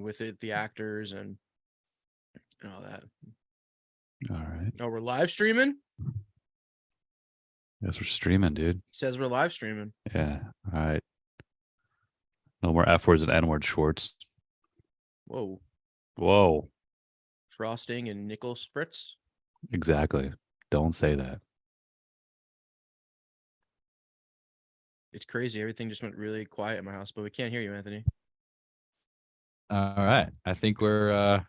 with it, the actors and all that. All right. Oh, we're live streaming? Yes, we're streaming, dude. Says we're live streaming. Yeah. All right. No more F words and N words, Schwartz. Whoa. Whoa. Frosting and nickel spritz? Exactly. Don't say that. It's crazy. Everything just went really quiet in my house, but we can't hear you, Anthony. All right. I think we're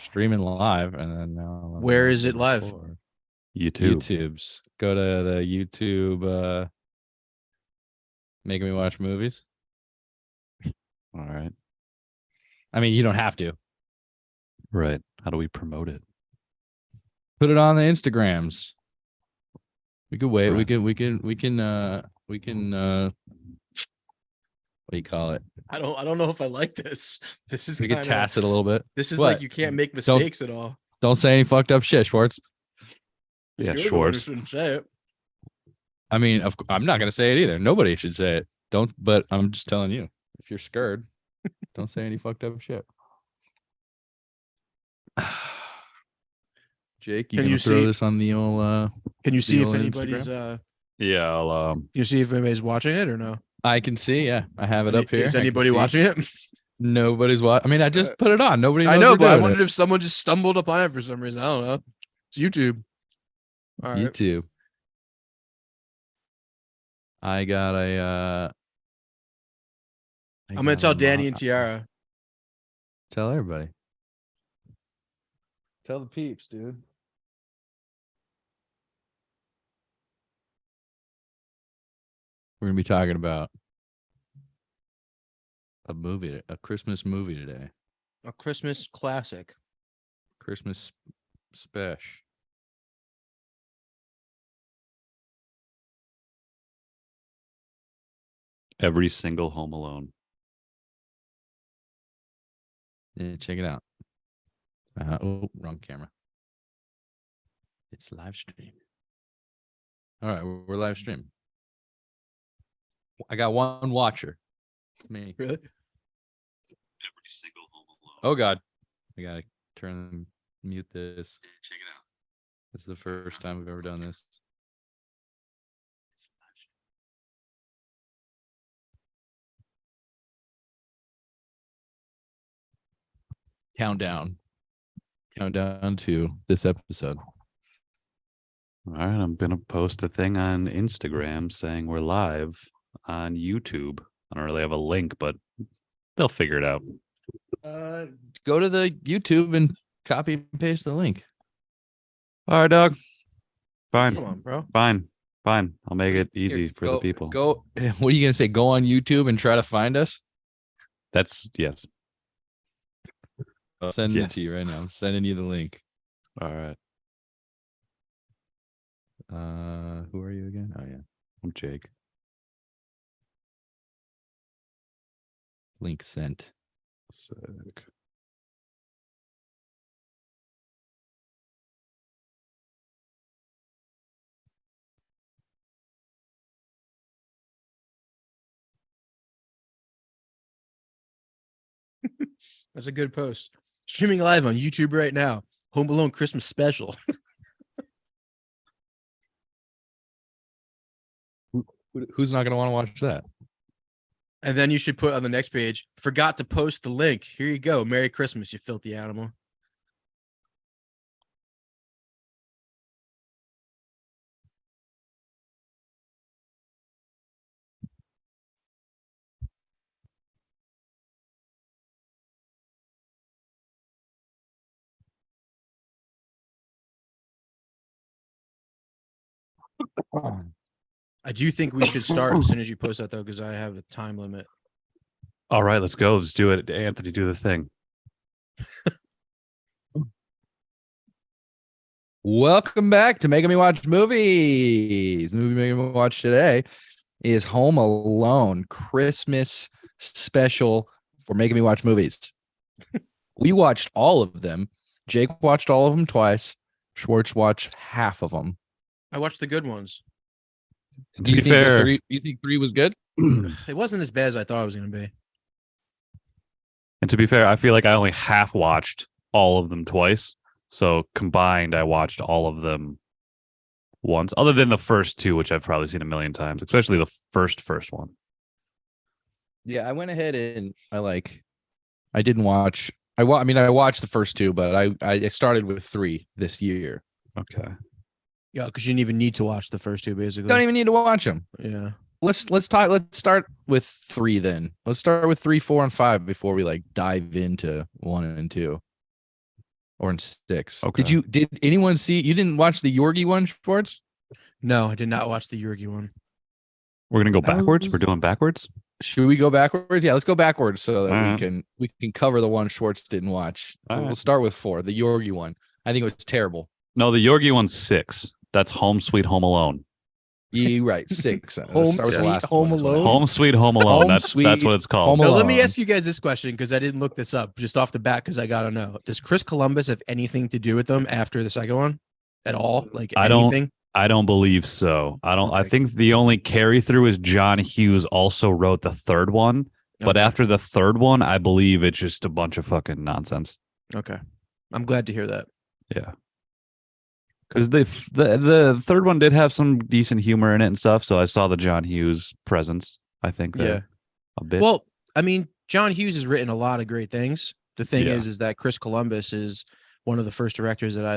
streaming live, and then where is it live? YouTube. YouTube's. Go to the YouTube Making Me Watch Movies. All right. I mean, you don't have to. Right. How do we promote it? Put it on the Instagrams. We could wait. Right. We can what do you call it? I don't know if I like this. This is we could task it a little bit. This is what? Like you can't make mistakes at all. Don't say any fucked up shit, Schwartz. Yeah, You're Schwartz. Shouldn't say it. I mean, I'm not gonna say it either. Nobody should say it. Don't. But I'm just telling you, if you're scared, don't say any fucked up shit. Jake, you can throw this on the old. Can you see if anybody's? Yeah, I'll. You see if anybody's watching it or no? I can see. Yeah, I have it up here. Is anybody watching it? Nobody's watching. I mean, I just put it on. Nobody knows. I know, but I wondered if someone just stumbled upon it for some reason. I don't know. It's YouTube. All right. YouTube. I got a. I'm gonna tell Danny and Tiara. Tell everybody. Tell the peeps, dude. We're gonna be talking about a Christmas movie today. A Christmas classic. Christmas Spesh. Every single Home Alone. Yeah, check it out. Wrong camera. It's live stream. All right, we're live stream. I got one watcher. It's me. Really? Every single Home Alone. Oh God, I gotta mute this. Yeah, check it out. This is the first time we've ever done this. Countdown to this episode. All right, I'm gonna post a thing on Instagram saying we're live on YouTube. I don't really have a link, but they'll figure it out. Go to the YouTube and copy and paste the link. All right, dog. Fine. Come on, bro. Fine. I'll make it easy for the people. Go. What are you gonna say? Go on YouTube and try to find us? That's yes. I'll send it to you right now. I'm sending you the link. All right. Who are you again? Oh yeah, I'm Jake. Link sent. Sick. That's a good post. Streaming live on YouTube right now. Home Alone Christmas special. Who's not going to want to watch that? And then you should put on the next page, forgot to post the link. Here you go. Merry Christmas, you filthy animal. I do think we should start as soon as you post that, though, because I have a time limit. All right, let's go. Let's do it. Anthony, do the thing. Welcome back to Making Me Watch Movies. The movie Making Me Watch today is Home Alone, Christmas special for Making Me Watch Movies. We watched all of them. Jake watched all of them twice. Schwartz watched half of them. I watched the good ones. Do you think three was good? It wasn't as bad as I thought it was going to be. And to be fair, I feel like I only half watched all of them twice. So combined, I watched all of them once, other than the first two, which I've probably seen a million times, especially the first one. Yeah, I went ahead and I didn't watch. I mean, I watched the first two, but I started with 3 this year. Okay. Yeah, because you didn't even need to watch the first two, basically. Don't even need to watch them. Yeah. Let's start with 3 then. Let's start with 3, 4, and 5 before we dive into 1 and 2. Or in 6. Okay. Did anyone see? You didn't watch the Yorgi one, Sports? No, I did not watch the Yurgi one. We're gonna go That backwards. was- We're doing backwards. Should we go backwards? Yeah, let's go backwards so that All we can cover the one Schwartz didn't watch. All We'll right. start with 4, the Yorgi one. I think it was terrible. No, the Yorgi one's 6. That's Home Sweet Home Alone. You right, 6. Let's Home start with the Sweet last Home one as well. Alone? Home Sweet Home Alone. Home that's Sweet what it's called. Home No, let me Alone. ask you guys this question because I didn't look this up just off the bat because I gotta know. Does Chris Columbus have anything to do with them after the second one at all? Like I don't- anything? I don't believe so. I Okay. think the only carry through is John Hughes also wrote the third one, but Okay. after the third one, I believe it's just a bunch of fucking nonsense. Okay. I'm glad to hear that. Yeah. Because the third one did have some decent humor in it and stuff, so I saw the John Hughes presence. I think Yeah. there a bit. Well, I mean, John Hughes has written a lot of great things. The thing Yeah. is that Chris Columbus is one of the first directors that I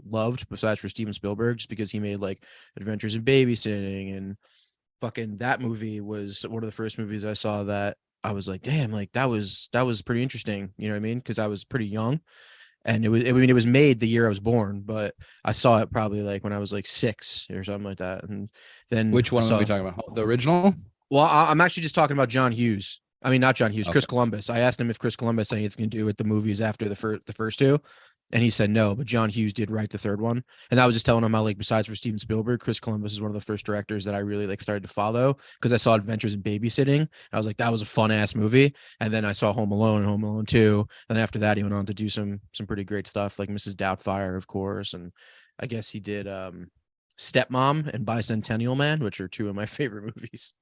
loved, besides for Steven Spielberg, just because he made Adventures in Babysitting, and fucking that movie was one of the first movies I saw that I was like, damn, that was pretty interesting. You know what I mean? Because I was pretty young, and it was made the year I was born, but I saw it probably when I was 6 or something like that. And then Which one I are saw, we talking about? The original? well, I'm actually just talking about John Hughes. I mean, not John Hughes, Okay. Chris Columbus. I asked him if Chris Columbus had anything to do with the movies after the first two, and he said no. But John Hughes did write the third one, and I was just telling him how besides for Steven Spielberg, Chris Columbus is one of the first directors that I really started to follow because I saw Adventures in Babysitting. And I was like, that was a fun ass movie. And then I saw Home Alone and Home Alone 2. And after that, he went on to do some pretty great stuff like Mrs. Doubtfire, of course, and I guess he did Stepmom and Bicentennial Man, which are 2 of my favorite movies.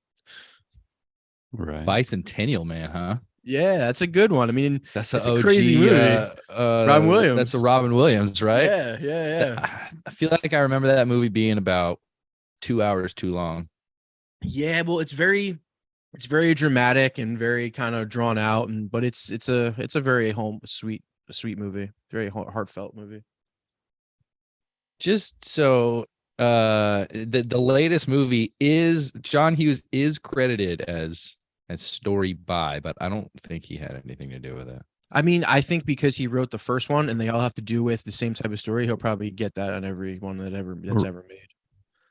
right. Bicentennial Man, huh? Yeah, that's a good one. I mean, That's It's a a crazy movie. Robin Williams. That's a Robin Williams, right? Yeah. I feel like I remember that movie being about 2 hours too long. Yeah, well, it's very dramatic and very kind of drawn out, but it's a very sweet movie, very heartfelt movie. Just so the latest movie is John Hughes is credited as story by, but I don't think he had anything to do with it. I mean, I think because he wrote the first one and they all have to do with the same type of story, he'll probably get that on every one that's ever made.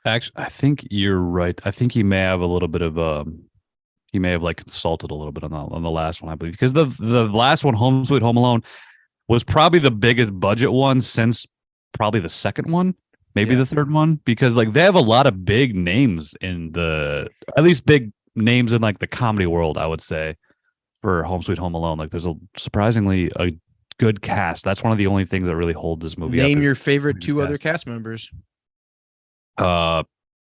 Actually, I think you're right. I think he may have a little bit of he may have consulted a little bit on the last one, I believe, because the last one, Home Sweet Home Alone, was probably the biggest budget one since probably the second one, maybe Yeah. the third one, because they have a lot of big names at least big names in the comedy world, I would say, for Home Sweet Home Alone. There's surprisingly a good cast. That's one of the only things that really hold this movie up. Name your favorite pretty 2 other fast. cast members.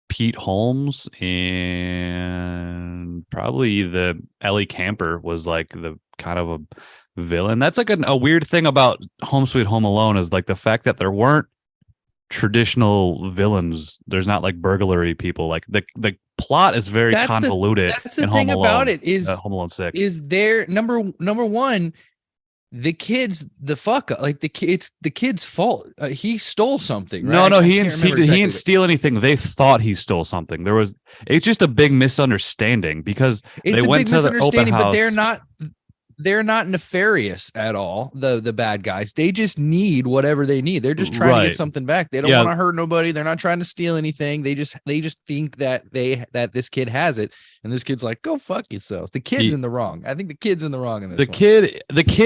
Pete Holmes and probably the Ellie Camper was the kind of a villain. That's a weird thing about Home Sweet Home Alone is the fact that there weren't traditional villains. There's not burglary people. The plot is very convoluted. That's the in thing Home about Alone, it is Home Alone 6. is there number one, the kid's the fuck up. It's the kid's fault. He stole something. Right? No, I he can't didn't. remember He exactly, didn't steal anything. They thought he stole something. It's just a big misunderstanding because it's they a went big to the open misunderstanding, but house. they're not nefarious at all. The bad guys, they just need whatever they need. They're just trying to Right. get something back. They don't Yeah. want to hurt nobody. They're not trying to steal anything. They just think that this kid has it, and this kid's like, go fuck yourself. The kid's in the wrong. I think the kid's in the wrong in this. The kid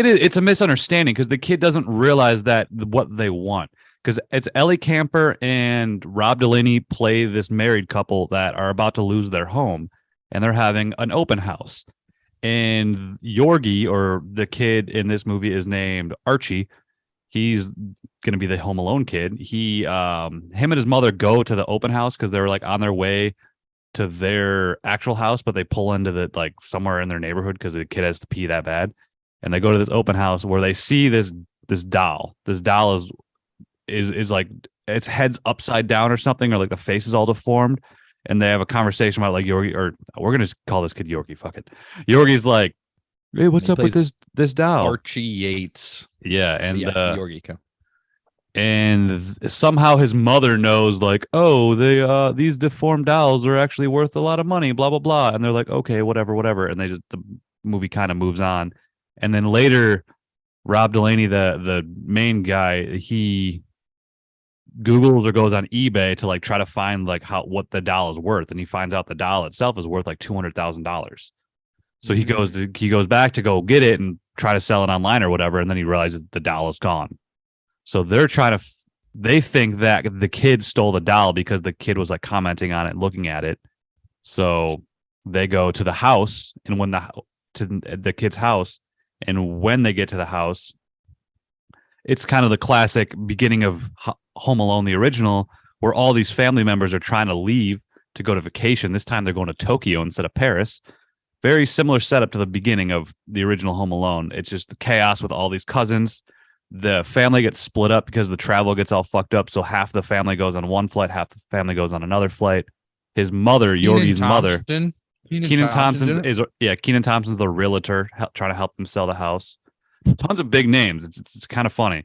it's a misunderstanding because the kid doesn't realize that what they want, because it's Ellie Camper and Rob Delaney play this married couple that are about to lose their home, and they're having an open house. And Yorgi, or the kid in this movie, is named Archie. He's going to be the Home Alone kid. Him and his mother go to the open house because they were on their way to their actual house, but they pull into the somewhere in their neighborhood because the kid has to pee that bad. and they go to this open house where they see this doll. This doll is like its head's upside down or something, or like the face is all deformed. And they have a conversation about like Yorgi, or we're gonna just call this kid Yorgi. Fuck it. Yorgi's like, hey, what's up with this doll? Archie Yates. Yeah, and Yorgi. Somehow his mother knows, like, oh, these deformed dolls are actually worth a lot of money, blah blah blah. And they're like, okay, whatever. And the movie kind of moves on. And then later, Rob Delaney, the main guy, he Googles or goes on eBay to like try to find like what the doll is worth, and he finds out the doll itself is worth like $200,000. So he goes back to go get it and try to sell it online or whatever, and then he realizes the doll is gone. So they're trying to. They think that the kid stole the doll because the kid was like commenting on it, and looking at it. So they go to the house, and to the kid's house, and when they get to the house, it's kind of the classic beginning of Home Alone, the original, where all these family members are trying to leave to go to vacation. This time they're going to Tokyo instead of Paris. Very similar setup to the beginning of the original Home Alone. It's just the chaos with all these cousins. The family gets split up because the travel gets all fucked up. So half the family goes on one flight, half the family goes on another flight. His mother, Yorgi's mother, Kenan Thompson's the realtor trying to help them sell the house. Tons of big names. It's kind of funny.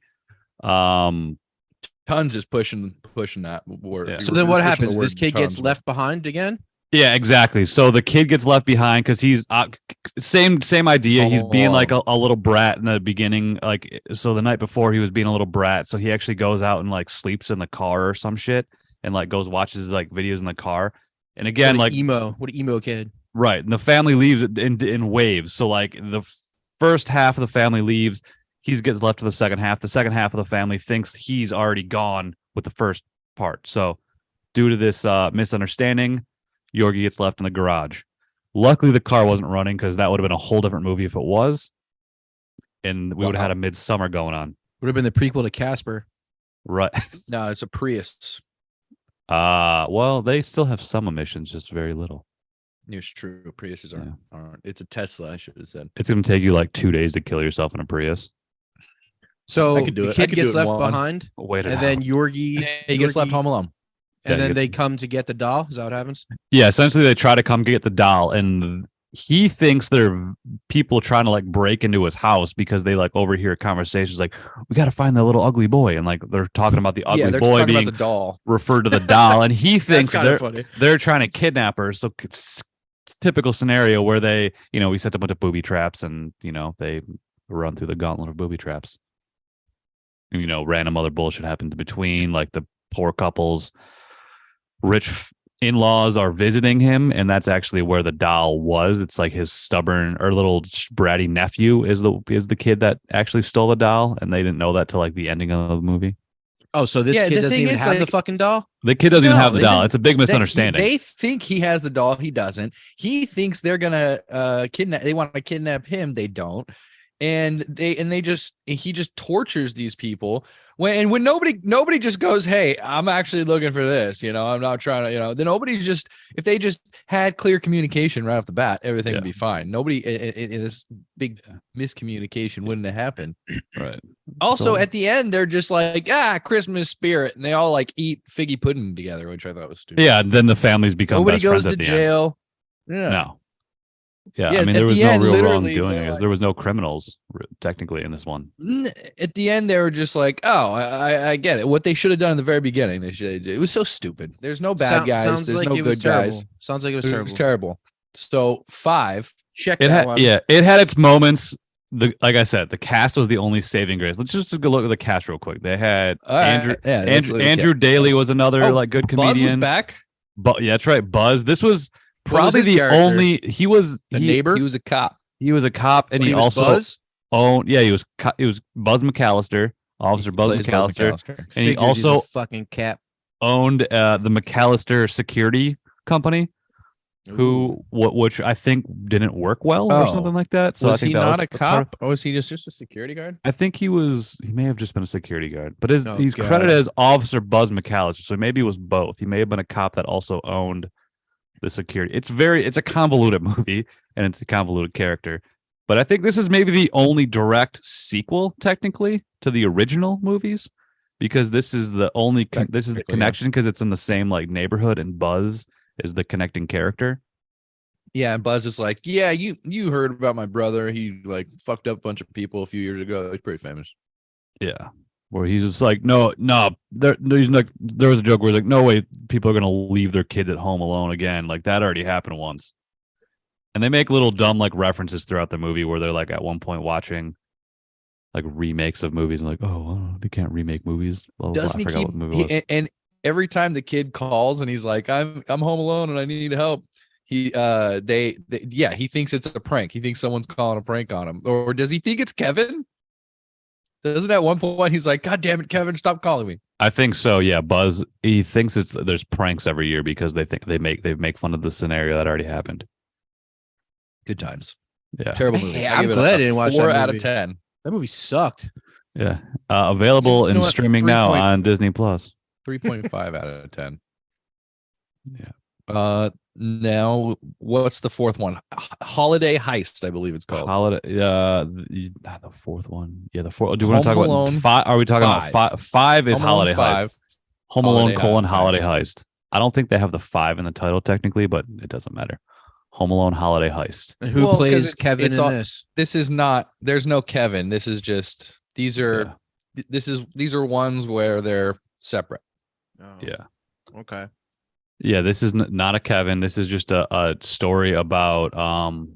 Tons is pushing that word. Yeah. So then what happens? This kid gets left behind again? Yeah, exactly. So the kid gets left behind because he's same idea. He's being like a little brat in the beginning. Like, so the night before he was being a little brat. So he actually goes out and like sleeps in the car or some shit, and like goes watches like videos in the car. And again, what an emo kid. Right. And the family leaves in waves. So like the first half of the family leaves. He gets left to the second half. The second half of the family thinks he's already gone with the first part. So due to this misunderstanding, Yorgi gets left in the garage. Luckily, the car wasn't running because that would have been a whole different movie if it was. And we would have had a Midsummer going on. Would have been the prequel to Casper. Right. No, it's a Prius. Well, they still have some emissions, just very little. It's true. Priuses aren't. It's a Tesla, I should have said. It's going to take you like 2 days to kill yourself in a Prius. So the kid gets left behind, and then Yorgi gets left home alone. And then they come to get the doll. Is that what happens? Yeah, essentially they try to come get the doll, and he thinks they're people trying to like break into his house because they like overhear conversations like, we got to find that little ugly boy, and like they're talking about the ugly boy being about the doll. Referred to the doll, and he thinks funny. They're trying to kidnap her. So it's typical scenario where they, we set a bunch of booby traps, and they run through the gauntlet of booby traps. Random other bullshit happened between, like the poor couple's rich in-laws are visiting him, and that's actually where the doll was. It's like his stubborn or little bratty nephew is the kid that actually stole the doll, and they didn't know that till like the ending of the movie. Oh, so this kid doesn't even have the fucking doll? The kid doesn't even have the doll. It's a big misunderstanding. They think he has the doll. He doesn't. He thinks they're gonna kidnap. They want to kidnap him. They don't. And he just tortures these people when nobody just goes, hey, I'm actually looking for this, I'm not trying to, then nobody just, if they just had clear communication right off the bat, everything would be fine. Nobody in this big miscommunication wouldn't have happened. Right. Also, at the end, they're just like, Christmas spirit, and they all like eat figgy pudding together, which I thought was stupid. Yeah. Then the families become nobody best goes friends to at the jail. End. Yeah. No. Yeah, I mean, there was no real wrongdoing. I guess there was no criminals technically in this one. At the end, they were just like, "Oh, I get it." What they should have done in the very beginning, it was so stupid. There's no bad guys. There's no good guys. Sounds like it was terrible. It was terrible. So 5. Check that one. Yeah, it had its moments. Like I said, the cast was the only saving grace. Let's just go look at the cast real quick. They had Andrew Daly was another good comedian. Buzz was back. But yeah, that's right. Buzz. This was probably the only. He was the neighbor. He was a cop. He was a cop, and he also Buzz? owned. Yeah, he was Buzz McAllister, Officer Buzz McAllister, and he also fucking cap owned the McAllister Security Company. Which I think didn't work well or something like that. So was I think he not a cop, or was he just a security guard? I think he may have just been a security guard, but he's credited as Officer Buzz McAllister, so maybe it was both. He may have been a cop that also owned the security. It's a convoluted movie, and it's a convoluted character. But I think this is maybe the only direct sequel, technically, to the original movies, because this is the only this is the connection because it's in the same like neighborhood, and Buzz is the connecting character. Yeah, and Buzz is like, yeah, you heard about my brother. He like fucked up a bunch of people a few years ago. He's pretty famous. Yeah, where he's just like, no. He's like, there was a joke where he's like, no way, people are gonna leave their kid at home alone again. Like that already happened once. And they make little dumb like references throughout the movie where they're like at one point watching like remakes of movies and like, oh, they can't remake movies. Blah, blah, Doesn't blah. I he forgot what movie it was. and every time the kid calls and he's like, I'm home alone and I need help. He he thinks it's a prank. He thinks someone's calling a prank on him. Or does he think it's Kevin? Doesn't at one point he's like, God damn it, Kevin, stop calling me. I think so. Yeah, Buzz. He thinks there's pranks every year because they think they make fun of the scenario that already happened. Good times. Yeah, terrible movie. Hey, I'm glad I didn't watch that 4 out movie. of 10. That movie sucked. Yeah, available and streaming now on Disney Plus. 3.5 out of 10. Yeah. Now what's the fourth one? Holiday Heist, I believe it's called. Holiday. The fourth one. Yeah, the fourth. Do you want to talk Alone about five? Are we talking about five? Five is Home Alone Holiday 5. Heist. Home Alone: Holiday Holiday Heist. I don't think they have the 5 in the title technically, but it doesn't matter. Home Alone: Holiday Heist. And who plays Kevin in this? This is not. There's no Kevin. This is just. These are. Yeah. These are ones where they're separate. Oh, yeah. Okay. Yeah, this is not a Kevin. This is just a story about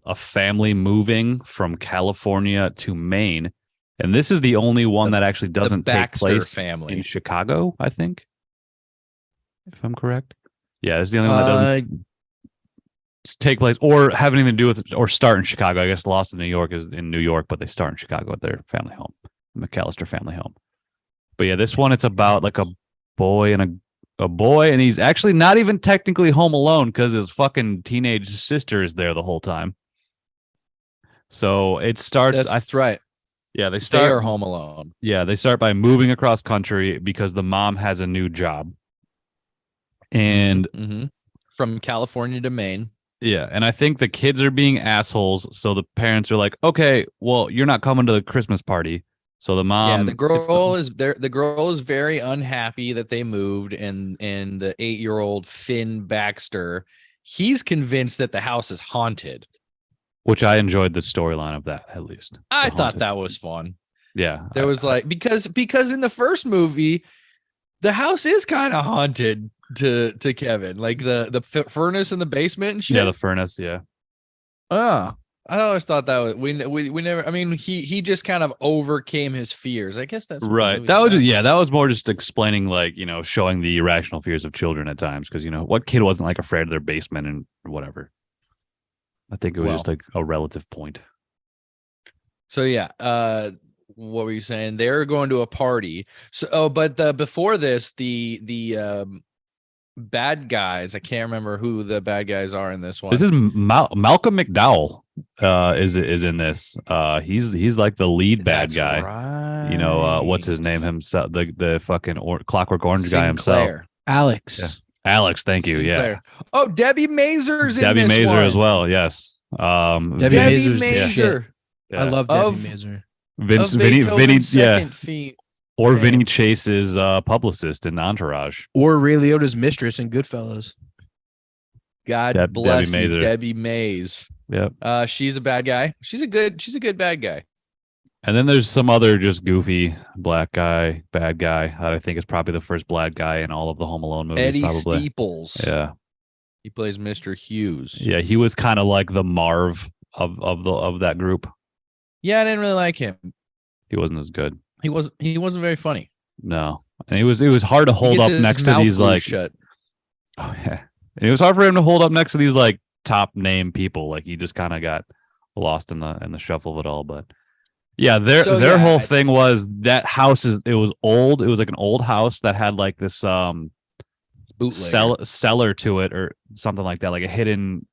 a family moving from California to Maine, and this is the only one that actually doesn't take place in Chicago, I think, if I'm correct. Yeah, it's the only one that doesn't take place or have anything to do with or start in Chicago. I guess Lost in New York is in New York, but they start in Chicago at their family home, the McAllister family home. But yeah, this one, it's about like a boy and a boy, and he's actually not even technically home alone because his fucking teenage sister is there the whole time. So it starts. That's right. Yeah, they are home alone. Yeah, they start by moving across country because the mom has a new job, and from California to Maine. Yeah, and I think the kids are being assholes, so the parents are like, "Okay, well, you're not coming to the Christmas party." So the mom, the girl is there. The girl is very unhappy that they moved, and the 8-year-old Finn Baxter, he's convinced that the house is haunted. Which I enjoyed the storyline of that, at least. I thought that was fun. Yeah, there was like because in the first movie, the house is kind of haunted to Kevin, like the furnace in the basement and shit. Yeah, the furnace. Yeah. I always thought that was we never. I mean, he just kind of overcame his fears. I guess that's right. That was that was more just explaining, like, showing the irrational fears of children at times, because what kid wasn't like afraid of their basement and whatever. I think it was just like a relative point. So yeah, what were you saying? They're going to a party. So but before this, the bad guys. I can't remember who the bad guys are in this one. This is Malcolm McDowell. Is in this. He's like the lead bad guy. Right. What's his name himself? The fucking Clockwork Orange guy himself. Alex. Yeah. Alex, thank you. Sinclair. Yeah. Oh, Debbie Mazur's in Debbie this Mazur one. as well. Yes. Debbie Mazur. Yeah. I love Debbie Mazur. Vinny. Yeah. Or Okay. Vinny Chase's publicist in Entourage. Or Ray Liotta's mistress in Goodfellas. God bless Debbie you, Mazur. Debbie Mays. Yep. She's a bad guy. She's a good bad guy. And then there's some other just goofy black guy, bad guy that I think is probably the first black guy in all of the Home Alone movies. Eddie probably. Steeples. Yeah. He plays Mr. Hughes. Yeah, he was kind of like the Marv of that group. Yeah, I didn't really like him. He wasn't as good. He wasn't very funny. No. And it was hard to hold up next to these like shut. Oh yeah. And it was hard for him to hold up next to these like top name people. Like he just kind of got lost in the shuffle of it all. But yeah, their whole thing was that house it was old. It was like an old house that had like this cellar to it or something like that, like a hidden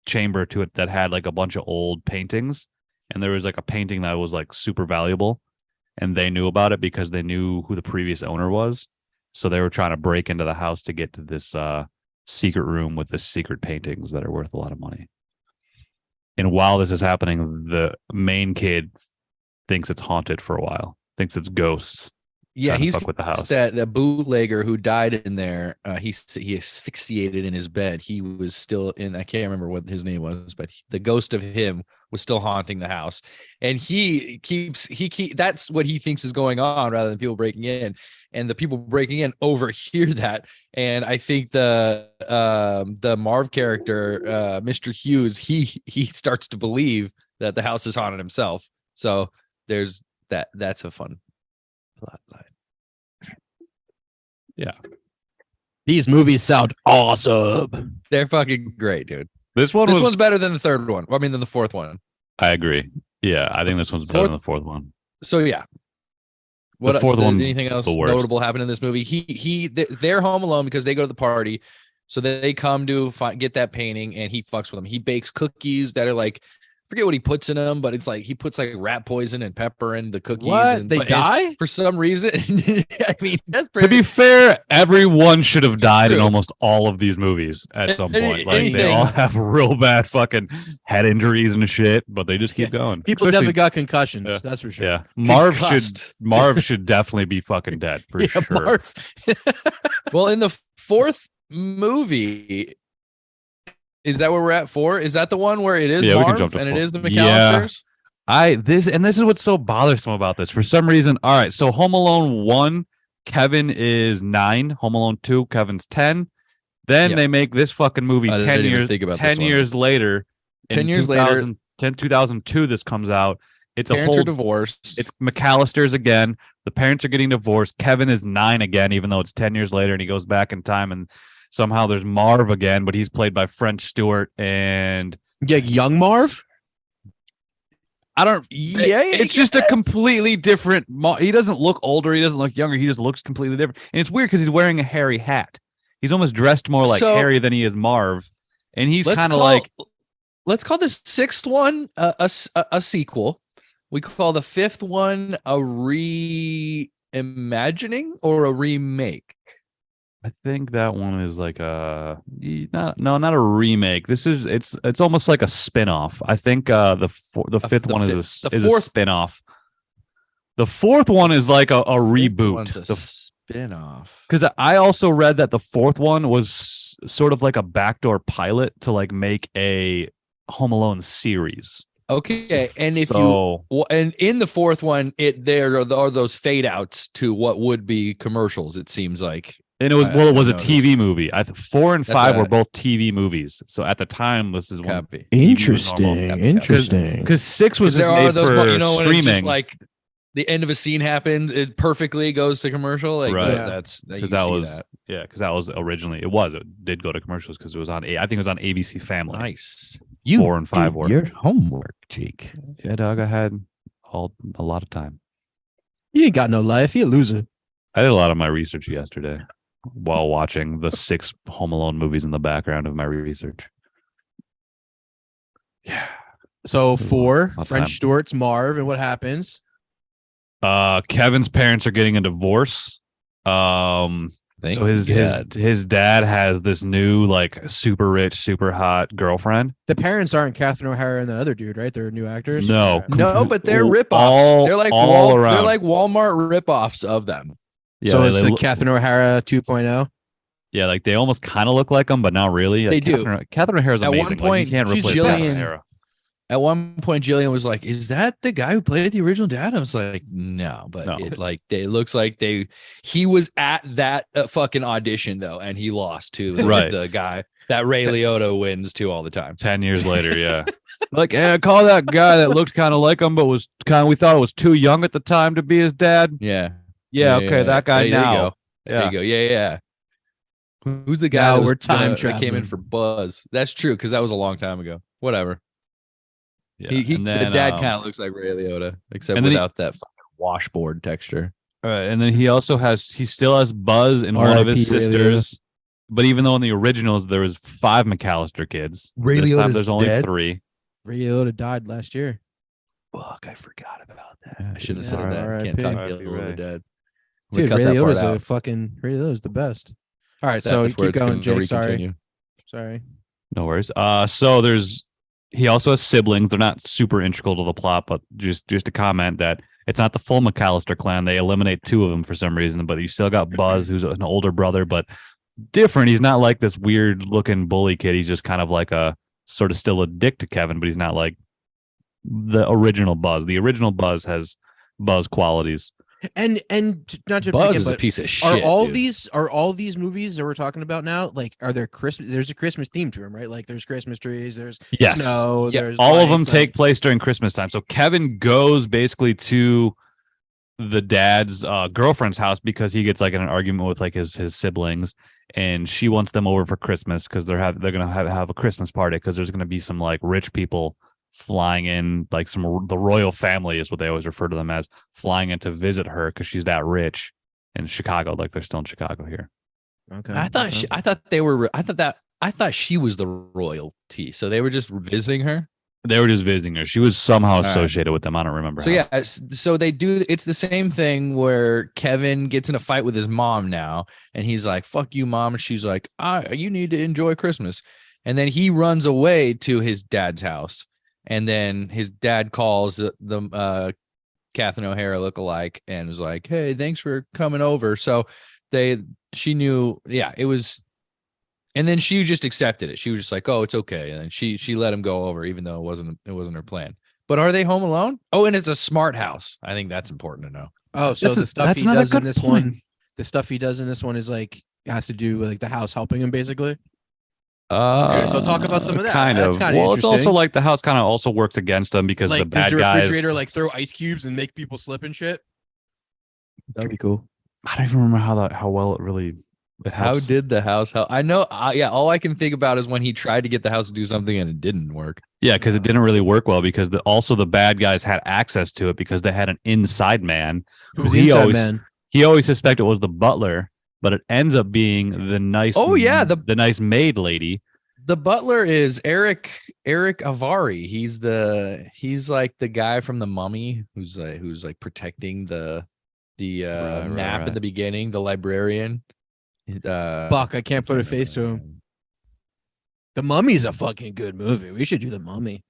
chamber to it that had like a bunch of old paintings. And there was like a painting that was like super valuable. And they knew about it because they knew who the previous owner was. So they were trying to break into the house to get to this secret room with the secret paintings that are worth a lot of money. And while this is happening, the main kid thinks it's haunted for a while, thinks it's ghosts. Yeah, trying to he's fuck with the house. that the bootlegger who died in there. He asphyxiated in his bed. He was still in. I can't remember what his name was, but the ghost of him was still haunting the house. And he keeps that's what he thinks is going on, rather than people breaking in. And the people breaking in overhear that. And I think the Marv character, Mr. Hughes, he starts to believe that the house is haunted himself. So there's that. That's a fun plot line. Yeah. These movies sound awesome. They're fucking great, dude. This one's better than the third one. I mean, than the fourth one. I agree. Yeah, I think this one's better than the fourth one. So yeah. What fourth one's anything else the worst. notable happened in this movie? They're home alone because they go to the party. So they come to get that painting, and he fucks with them. He bakes cookies that are like, forget what he puts in them, but it's like he puts like rat poison and pepper in the cookies. What? And They die? and for some reason. I mean, that's To pretty. be fair, everyone should have died in True. almost all of these movies at some point. Like Anything. they all have real bad fucking head injuries and shit, but they just keep going. People Especially- definitely got concussions. Yeah. That's for sure. Yeah, Concussed. Marv should definitely be fucking dead for Yeah, sure. Marv. Well, in the fourth movie, is that where we're at? 4? Is that the one where it is Yeah, we can Marv jump to and it 4. is the Yeah. McAllisters? This is what's so bothersome about this. For some reason, all right. So Home Alone 1, Kevin is 9. Home Alone 2, Kevin's 10. Then Yeah. they make this fucking movie I 10 didn't even years. think about 10 this one. years later. 10 in years later. 2002. This comes out. It's a Parents are whole. divorced. It's McAllister's again. The parents are getting divorced. Kevin is 9 again, even though it's 10 years later, and he goes back in time. And somehow there's Marv again, but he's played by French Stewart. And Yeah, young Marv. I don't. Yeah, it's just a completely different. He doesn't look older. He doesn't look younger. He just looks completely different. And it's weird because he's wearing a Harry hat. He's almost dressed more like So- Harry than he is Marv. And he's Let's kind of call- like, Let's call the sixth one a sequel. We call the fifth one a reimagining or a remake. I think that one is like not a remake. It's almost like a spin-off. I think the fifth one is a spin-off. The fourth one is like a reboot. Spin-off. Because I also read that the fourth one was sort of like a backdoor pilot to like make a Home Alone series. Okay, and and in the fourth one, there are those fade outs to what would be commercials. It seems like, and it was I a noticed. TV movie. 4 and That's 5 were a- both TV movies. So at the time, this is one. Copy. Interesting. Because 6 was There just are made those, for when it's streaming. just like the end of a scene happens, it perfectly goes to commercial. Like Right. that's Because that was originally it did go to commercials because it was on I think it was on ABC Family. nice. 4 and 5 were. your homework, Jake. Yeah, dog. I had a lot of time. You ain't got no life. You a loser. I did a lot of my research yesterday while watching the 6 Home Alone movies in the background of my research. Yeah. So 4, Lots of French time. Stewart's Marv, and what happens? Kevin's parents are getting a divorce. So his dad has this new like super rich, super hot girlfriend. The parents aren't Catherine O'Hara and the other dude, right? They're new actors. No. No, but they're ripoffs. All- They're like all around. they're like Walmart ripoffs of them. Yeah, So they it's the look- Catherine O'Hara 2.0. yeah, like they almost kind of look like them, but not really. They Like, do. Catherine O'Hara's At one amazing. point, like, you can't she's replace Jillian- Catherine O'Hara. At one point, Jillian was like, "Is that the guy who played the original dad?" I was like, "No," but No. it looks like he was at that fucking audition though, and he lost to Right. the guy that Ray Liotta wins to all the time. 10 years later, yeah. Like, call that guy that looked kind of like him, but was we thought it was too young at the time to be his dad. Yeah, Yeah, okay, that guy There you now. go. There Yeah. you go. Yeah. Who's the guy Now that was, we're time that came in traveling. for Buzz? That's true because that was a long time ago. Whatever. Yeah. He And the then, dad kind of looks like Ray Liotta, except and then without that fucking washboard texture. All right, and then he still has Buzz and one of his R.I.P. Ray sisters. But even though in the originals there was 5 McAllister kids, Ray this time Liotta's there's only dead? 3. Ray Liotta died last year. Fuck, I forgot about that. I should have Yeah, said that. R.I.P. Can't talk R.I.P. ill of the Ray. dead. We Dude, cut Ray that part Liotta's out. Ray Liotta's the best. All right, That's so where keep it's going, gonna Jake. Sorry. continue. Sorry. No worries. So there's he also has siblings. They're not super integral to the plot, but just to comment that it's not the full McAllister clan. They eliminate 2 of them for some reason, but you still got Buzz, who's an older brother, but different. He's not like this weird looking bully kid. He's just kind of like a sort of still a dick to Kevin, but he's not like the original Buzz. The original Buzz has Buzz qualities. And not to Buzz begin, is a but piece of shit. are all these movies that we're talking about now, like, are there Christmas? There's a Christmas theme to them, right? Like, there's Christmas trees, there's snow, there's all of them lights, take place during Christmas time. So Kevin goes basically to the dad's girlfriend's house because he gets like in an argument with like his siblings, and she wants them over for Christmas because they're gonna have a Christmas party because there's gonna be some like rich people flying in, like the royal family is what they always refer to them as, flying in to visit her because she's that rich in Chicago. Like they're still in Chicago here. Okay. I thought she was the royalty, so they were just visiting her. They were just visiting her. She was somehow associated with them. I don't remember. So so they do. It's the same thing where Kevin gets in a fight with his mom now, and he's like, "Fuck you, mom." And she's like, "You need to enjoy Christmas." And then he runs away to his dad's house. And then his dad calls the Catherine O'Hara lookalike and was like, "Hey, thanks for coming over." So she knew, it was, and then she just accepted it. She was just like, "Oh, it's okay," and then she let him go over, even though it wasn't her plan. But are they home alone? Oh, and it's a smart house. I think that's important to know. Oh, so the stuff he does in this one, the stuff he does in this one is like has to do with like the house helping him, basically. Okay, so talk about some of that. Kind That's of. kind of Well, it's interesting. also like the house kind of also works against them because like, the bad does the guys. refrigerator like throw ice cubes and make people slip and shit? That'd be cool. I don't even remember how well it really. How did the house help? I know. All I can think about is when he tried to get the house to do something and it didn't work. Yeah, because it didn't really work well because also the bad guys had access to it because they had an inside man. Who's the inside man? He always suspected it was the butler, but it ends up being the nice. Oh yeah, the nice maid lady. The butler is Eric Avari. He's like the guy from The Mummy who's like protecting the map in the beginning, the librarian. Buck, I can't put a face to him. The Mummy's a fucking good movie. We should do The Mummy.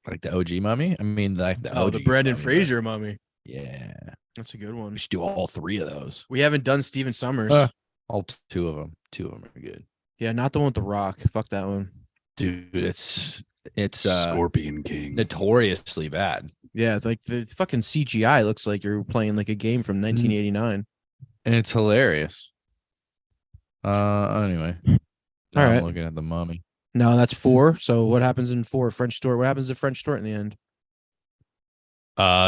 Like the OG Mummy? I mean, like the Brendan Fraser Mummy. Yeah. That's a good one. We should do all 3 of those. We haven't done Steven Summers. All 2 of them. 2 of them are good. Yeah, not the one with The Rock. Fuck that one. Dude, it's Scorpion King. Notoriously bad. Yeah, like the fucking CGI looks like you're playing like a game from 1989. And it's hilarious. Anyway. All right. I'm looking at The Mummy. No, that's 4. So what happens in 4? French Store. What happens at French Store in the end?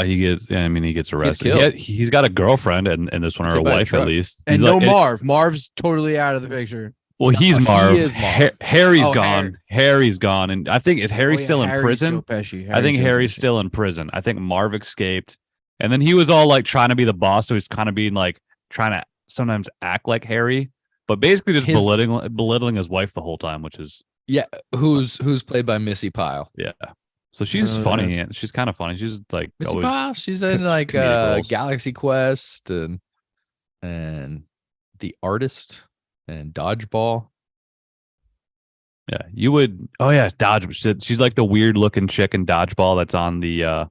He gets arrested. He's got a girlfriend and this one, or a wife at least. And no Marv. Marv's totally out of the picture. Well, he's Marv. He is Marv. Harry's gone. Harry's gone, and I think Harry still in Harry's prison? Joe Pesci. I think Harry's still in prison. I think Marv escaped, and then he was all like trying to be the boss, so he's kind of being like trying to sometimes act like Harry, but basically just belittling his wife the whole time, which is who's played by Missy Pyle. Yeah, so she's funny. And she's kind of funny. She's like Missy always Pyle. She's in like Galaxy Quest and The Artist. And Dodgeball. Yeah, you would. Oh yeah, Dodgeball. She's like the weird looking chick in Dodgeball that's on the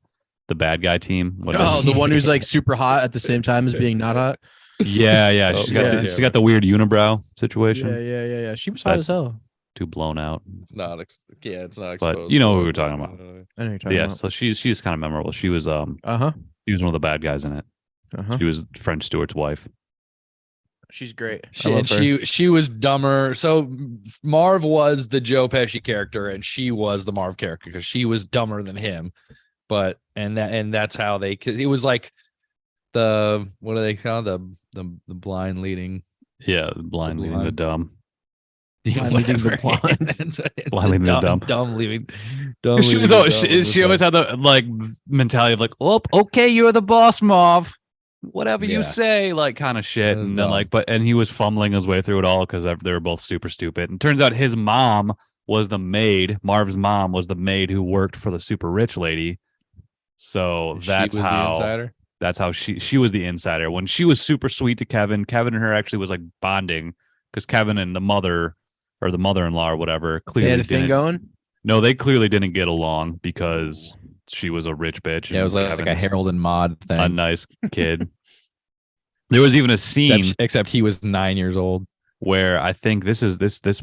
bad guy team. The one who's like super hot at the same time as being not hot. Yeah. She's got the weird unibrow situation. Yeah. She was hot as hell. Too blown out. It's not exposed. But you know who we're talking about. I know who you're talking about. So she's kind of memorable. She was She was one of the bad guys in it. She was French Stewart's wife. She's great. She was dumber. So Marv was the Joe Pesci character, and she was the Marv character because she was dumber than him. But that's how it was like the what do they call the blind leading? Yeah, blind leading the dumb. Blind leading the blind. Blind leading the dumb. Dumb leaving. She always had the like mentality of like, oh, okay, you're the boss, Marv. Whatever you say, like kind of shit, and then and he was fumbling his way through it all because they were both super stupid. And turns out his mom was the maid. Marv's mom was the maid who worked for the super rich lady. So that's the insider? That's how she was the insider. When she was super sweet to Kevin and her actually was like bonding because Kevin and the mother or the mother-in-law or whatever clearly they had a thing going. No, they clearly didn't get along because she was a rich bitch. Yeah, it was and like a Kevin's Harold and Maude thing. a nice kid. There was even a scene Except he was 9 years old. where I think this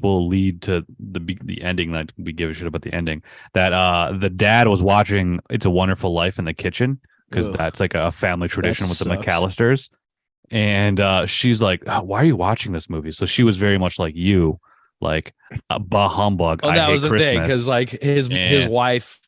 will lead to the ending that we give a shit about the ending. That the dad was watching It's a Wonderful Life in the kitchen because Ugh. that's like a family tradition with the sucks. McAllisters. And she's like, "Oh, why are you watching this movie?" So she was very much like you, like bah humbug. Oh, I that hate was the thing, Christmas. because like his And- wife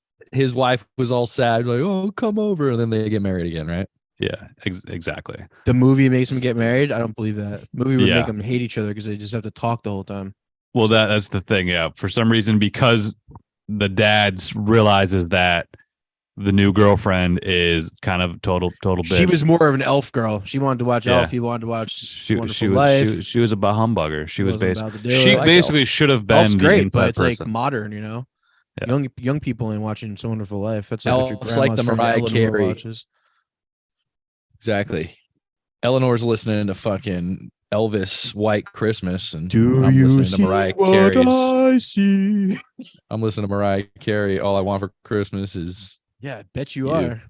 was all sad, like, oh, come over, and then they get married again, right? Yeah, exactly. The movie makes them get married. I don't believe that. Movie would Yeah. make them hate each other because they just have to talk the whole time. Well, that's the thing. Yeah, for some reason, because the dad realizes that the new girlfriend is kind of total bitch. She was more of an elf girl. She wanted to watch Yeah. Elf. He wanted to watch She Wonderful was Life. she was a bahumburger. She was Wasn't basically about to do she it. basically should have been Elf's the great, inside but it's person. like modern, you know. Yeah. Young people ain't watching So Wonderful Life. That's like what your Elf's like grandma's the friend Mariah Eleanor Carey. watches. Exactly. Eleanor's listening to fucking Elvis White Christmas, and Do I'm you listening see to Mariah what Carey's. I see? I'm listening to Mariah Carey. All I Want for Christmas is Yeah, I bet you You. are.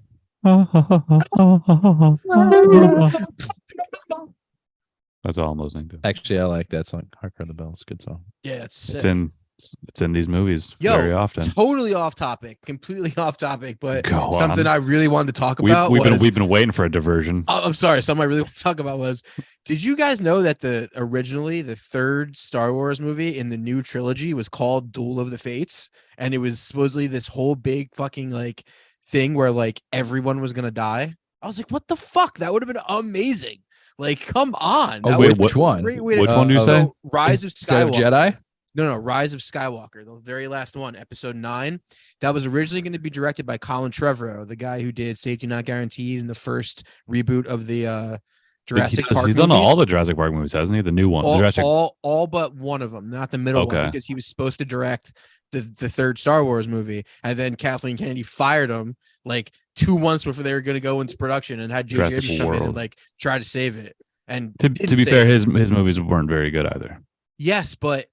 That's all I'm listening to. actually I like that song. Hark Heard the Bells, good song. Yeah, it's It's sick. in these movies Yo, very often. Totally off topic, completely off topic, but Go something on. I really wanted to talk about We've was. been waiting for a diversion. Oh, I'm sorry. Something I really want to talk about was, did you guys know that originally the third Star Wars movie in the new trilogy was called Duel of the Fates, and it was supposedly this whole big fucking like thing where like everyone was gonna die? I was like, what the fuck? That would have been amazing. Like, come on. Oh, That wait, would've been which a one? Great way to Which one do you say? So, Rise of Instead of Skywalker. Jedi? No, Rise of Skywalker, the very last one, episode 9. That was originally going to be directed by Colin Trevorrow, the guy who did Safety Not Guaranteed in the first reboot of the Jurassic Park He's done movies. all the Jurassic Park movies, hasn't he? The new one. All but one of them, not the middle one, Okay. because he was supposed to direct the third Star Wars movie, and then Kathleen Kennedy fired him like 2 months before they were going to go into production, and had J.J. Jurassic Abrams come in and World. like try to save it. And To didn't be save fair, it. his movies weren't very good either. Yes, but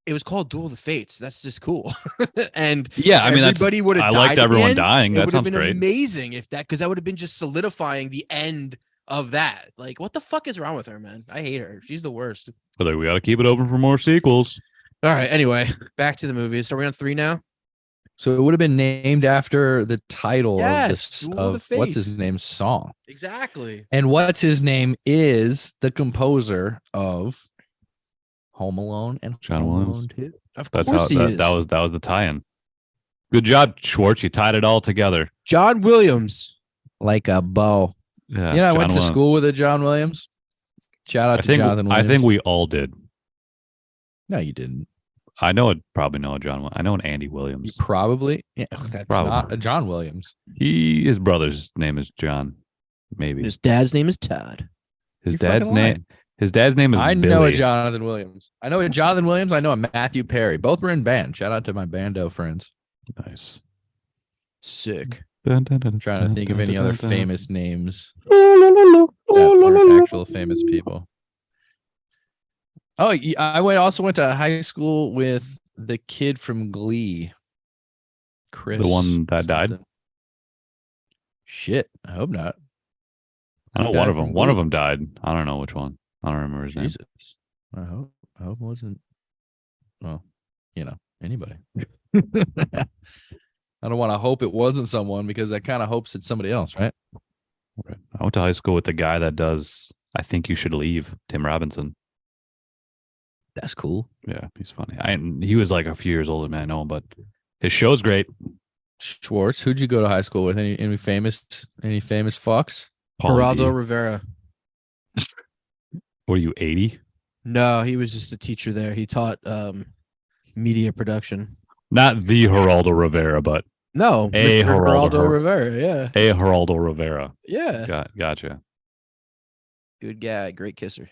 it was called Duel of the Fates. That's just cool. And Yeah, I mean, everybody would have I died. liked at the everyone end. dying. It That would have sounds been great. amazing if that, because that would have been just solidifying the end of that. Like, what the fuck is wrong with her, man? I hate her. She's the worst. But like, we got to keep it open for more sequels. All right. Anyway, back to the movies. Are we on 3 now? So it would have been named after the title Yes, of Duel of this the of what's Fates. his name's song. Exactly. And what's his name is the composer of Home Alone and John Home Williams. Alone 2. Of That's course how he is. that was the tie-in. Good job, Schwartz. You tied it all together. John Williams. Like a bow. Yeah, You know, I John went to Williams. school with a John Williams. Shout out I to think Jonathan I Williams. think we all did. No, you didn't. I probably know a John. I know an Andy You Williams. probably. Yeah, that's Probably. not a John Williams. His brother's name is John. Maybe His dad's name is Todd. his You're dad's fucking name. lying. His dad's name is. I Billy. know a Jonathan Williams. I know a Jonathan Williams. I know a Matthew Perry. Both were in band. Shout out to my bando friends. Nice. Sick. I'm trying to think of any other famous names that aren't actual famous people. Oh, I also went to high school with the kid from Glee, Chris. The one that died? something. Shit, I hope not. I know Who one died of them. from One of Glee? them died. I don't know which one. I don't remember his name. Jesus, I hope it wasn't. Well, anybody. I don't want to hope it wasn't someone, because that kind of hopes it's somebody else, right? Right. I went to high school with the guy that does I Think You Should Leave, Tim Robinson. That's cool. Yeah, he's funny. He was like a few years older than me, I know him, but his show's great. Schwartz, who'd you go to high school with? Any famous fucks? Geraldo D. Rivera. What are you, 80? No, he was just a teacher there. He taught media production. Not the Geraldo Rivera, but No, A Mr. Geraldo Geraldo Rivera. Yeah. a Geraldo Rivera. Yeah. Gotcha. Good guy. Great kisser.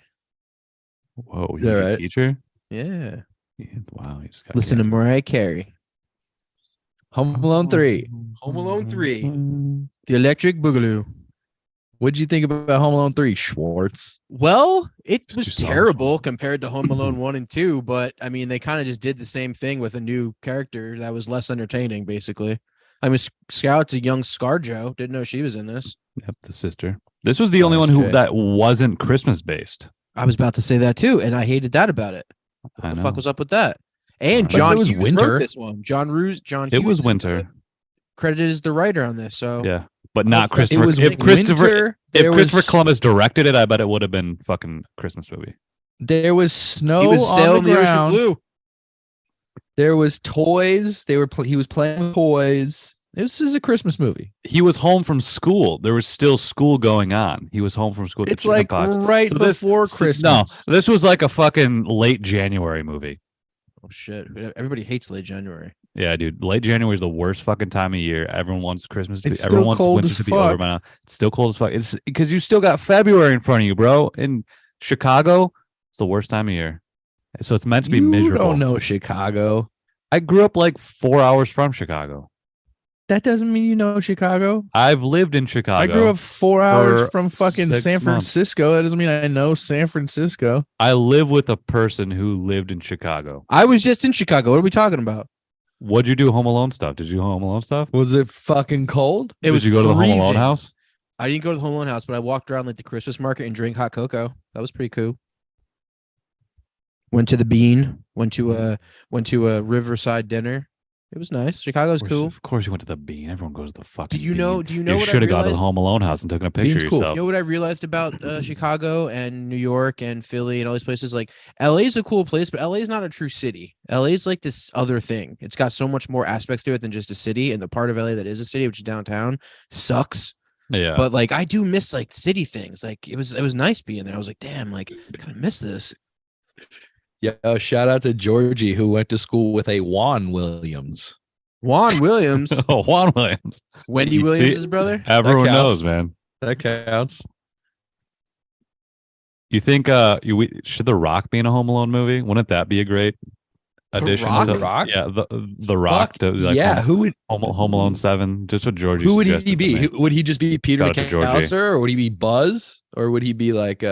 Whoa, Is he's that a right? teacher? Yeah. Yeah, wow. He just got Listen to canceled. Mariah Carey. Home Alone 3. Home Alone 3. The Electric Boogaloo. What'd you think about Home Alone 3, Schwartz? Well, it Did was you saw it? terrible compared to Home Alone 1 and 2, but I mean, they kind of just did the same thing with a new character that was less entertaining, basically. I mean, Scout's a young ScarJo. Didn't know she was in this. Yep, the sister. This was the only one SJ. that wasn't Christmas based. I was about to say that too, and I hated that about it. What I the know. fuck was up with that? And But John it was Hughes winter. wrote this one. John Hughes. It was winter. Credited as the writer on this. So Yeah, but not It Christopher. It was if Christopher, winter. if There Christopher was, Columbus directed it, I bet it would have been fucking Christmas movie. there was snow he was on sailing the the ocean ground. blue. There was toys. He was playing with toys. This is a Christmas movie. He was home from school. There was still school going on. He was home from school. at the It's like chickenpox. right So this- before so- Christmas. No, this was like a fucking late January movie. Oh shit! Everybody hates late January. Yeah, dude. Late January is the worst fucking time of year. Everyone wants Christmas to It's be. Everyone still wants cold winter as to be over fuck. by now. It's still cold as fuck. It's because you still got February in front of you, bro. In Chicago, it's the worst time of year. So it's meant to be You miserable. don't know Chicago. I grew up like 4 hours from Chicago. That doesn't mean you know Chicago. I've lived in Chicago. I grew up 4 hours for from fucking 6 San months. Francisco. That doesn't mean I know San Francisco. I live with a person who lived in Chicago. I was just in Chicago. What are we talking about? What'd you do? Home Alone stuff? Did you do Home Alone stuff? Was it fucking cold? It was Did you go to the Home Alone freezing. house? I didn't go to the Home Alone house, but I walked around like the Christmas market and drank hot cocoa. That was pretty cool. Went to the Bean. Went to a Riverside dinner. It was nice. Chicago's cool. Of course, you went to the Bean. Everyone goes to the fucking. Do you know? Bean. Do you know You what I should have gone to the realized? Home Alone house and taken a picture Bean's of cool. yourself. You know what I realized about Chicago and New York and Philly and all these places? Like LA is a cool place, but LA is not a true city. LA is like this other thing. It's got so much more aspects to it than just a city. And the part of LA that is a city, which is downtown, sucks. Yeah. But like I do miss like city things. Like it was nice being there. I was like, damn, like kind of miss this. Yeah. Shout out to Georgie who went to school with a Juan Williams. Juan Williams, Oh, Juan Williams. Wendy You Williams' see- brother. Everyone counts. knows, man. That counts. You think should The Rock be in a Home Alone movie? Wouldn't that be a great addition? Rock? to, The Rock? Yeah, the Rock. To, like, Yeah. Who would Home Alone 7. Just what Georgie. who would he suggested to be? me. Would he just be Peter Shout out to Georgie. McAllister, or would he be Buzz, or would he be like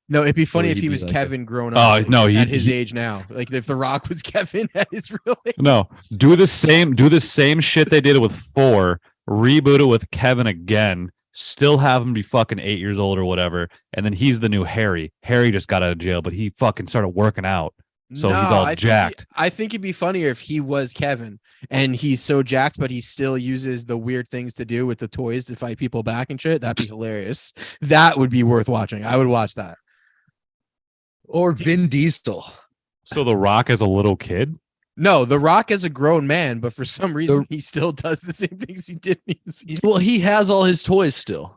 No, it'd be funny would if he he be was like Kevin grown Oh, up. no, at his age now. Like if The Rock was Kevin at his real age. No, do the same shit they did with 4. Reboot it with Kevin again. Still have him be fucking 8 years old or whatever, and then he's the new Harry. Harry just got out of jail, but he fucking started working out. So he's all jacked. I think it'd be funnier if he was Kevin and he's so jacked, but he still uses the weird things to do with the toys to fight people back and shit. That'd be hilarious. That would be worth watching. I would watch that. or Vin Diesel? So The Rock as a little kid. No, The Rock is a grown man, but for some reason he still does the same things he did when he was a kid. Well, he has all his toys still.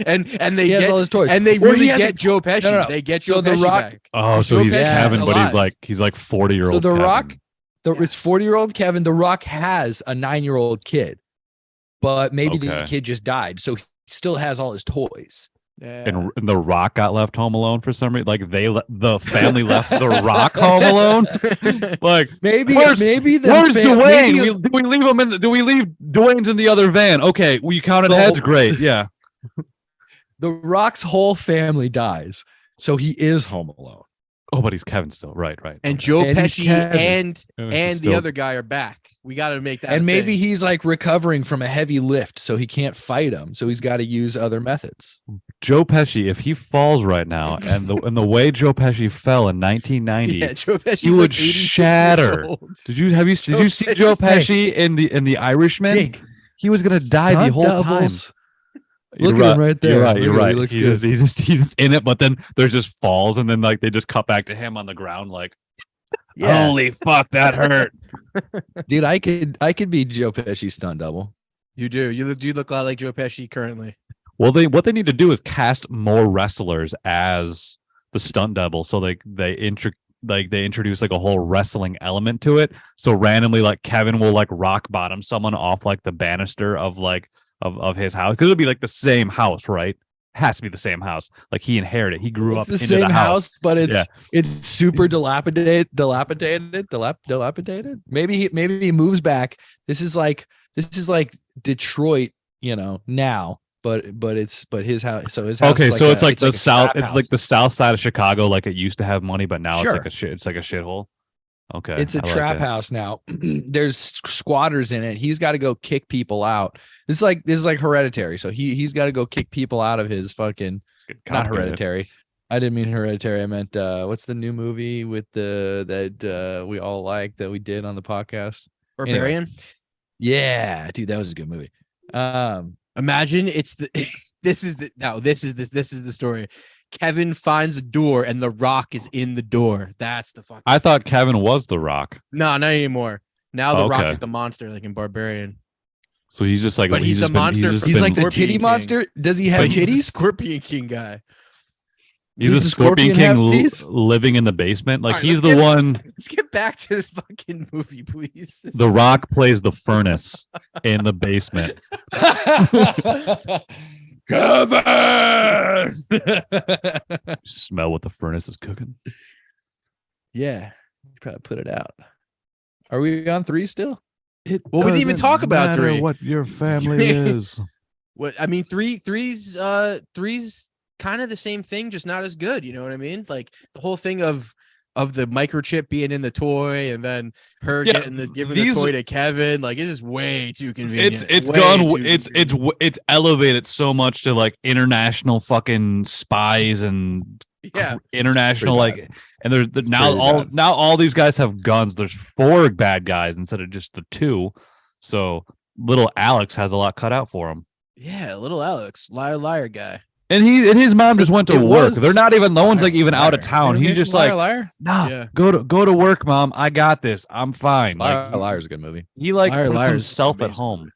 Yeah. and they He has get all his toys. and they Well, he really has get a- Joe Pesci. No. They get So Joe The Pesci Rock- back. Oh, so Joe he's Pesci's Kevin, but alive. he's like 40-year-old. So The Kevin. Rock, it's Yes. 40-year-old Kevin. The Rock has a 9-year-old kid, but maybe the Okay. kid just died, so he still has all his toys. and The Rock got left home alone for some reason. Like the family left The Rock home alone. Like Maybe Where's- maybe the where's fam- Dwayne? maybe a- Do we leave him in? Do we leave Dwayne's in the other van? Okay, we counted The heads. whole- Great, yeah. the Rock's whole family dies, so he is home alone. Oh, but he's Kevin still. Right. and Joe And he's Pesci Kevin. and the other guy are back. We got to make that. And a maybe thing. he's like recovering from a heavy lift, so he can't fight him. So he's got to use other methods. Joe Pesci, if he falls right now, and the way Joe Pesci fell in 1990, Yeah, Joe Pesci's he would like 86 years shatter. old. did you see Joe Pesci in the Irishman? Jake, He was gonna die the stunt whole doubles. time. Look You're at him right there. You're right. Look You're at him. right. He looks He's just in it, but then there's just falls, and then like they just cut back to him on the ground, like, Yeah, holy fuck, that hurt. dude, I could be Joe Pesci's stunt double. You do. You do look a lot like Joe Pesci currently. Well, what they need to do is cast more wrestlers as the stunt double, so they introduce like a whole wrestling element to it. So randomly, like Kevin will like rock bottom someone off like the banister of like of his house, because it'll be like the same house, right? Has to be the same house. Like he inherited. He grew up It's the into same the house. but it's Yeah. it's super dilapidated. Maybe he moves back. This is like Detroit, now. but his house. So his house. Okay, is so it's like a the south. trap It's like house. the south side of Chicago. Like it used to have money, but now Sure. it's like a shithole. Okay, It's a I like trap it. house now. There's squatters in it. He's got to go kick people out. This is like Hereditary. So he's got to go kick people out of his fucking. It's getting Not complicated. Hereditary. I didn't mean Hereditary. I meant what's the new movie with that we all like that we did on the podcast? Barbarian. Yeah, dude, that was a good movie. Imagine it's the this is the story. Kevin finds a door and the Rock is in the door. That's the fuck. I thought Kevin was the Rock, No, not anymore. Now the Rock Okay. is the monster, like in Barbarian. so he's just like. But he's the just been- monster just from- He's been- like the Scorpion titty King. monster. Does he have But he's the titties? Scorpion King guy. He's a Does the Scorpion Scorpion King have titties? living in the basement. Like All right, he's let's the get- one. Let's get back to the fucking movie, please. This The is- Rock plays the furnace in the basement. Kevin. Smell what the furnace is cooking. Yeah, you probably put it out. Are we on 3 still? Well, we didn't even talk about 3. What your family is. What I mean, three's kind of the same thing, just not as good. You know what I mean? Like the whole thing of the microchip being in the toy, and then her Yeah, giving the these- toy to Kevin. Like it's just way too convenient. It's Way gone. too It's convenient. it's elevated so much to like international fucking spies and Yeah. international pretty like. And there's now pretty bad. all these guys have guns. There's 4 bad guys instead of just the 2. So little Alex has a lot cut out for him. Yeah, little Alex, liar guy. And his mom just went to It work. was- They're not even. No one's like Liar, even out of liar. town. He's just like, liar. nah, Yeah. go to work, mom. I got this. I'm fine. Liar, Like liar's a good movie. he like Liar, puts Liar's himself at amazing home.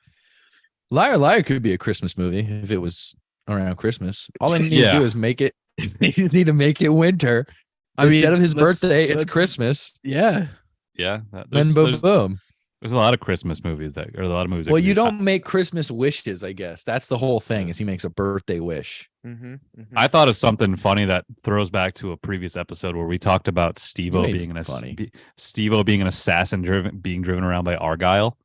Liar could be a Christmas movie if it was around Christmas. All they need Yeah. to do is make it. They just need to make it winter. Instead of his birthday, it's Christmas. Yeah. Yeah, Then boom, boom. there's a lot of Christmas movies that, or a lot of movies. that Well, could you be- don't make Christmas wishes, I guess. That's the whole thing. Is he makes a birthday wish? Mm-hmm, I thought of something funny that throws back to a previous episode where we talked about Steve-O You made being an funny. Steve-O being an assassin being driven around by Argyle.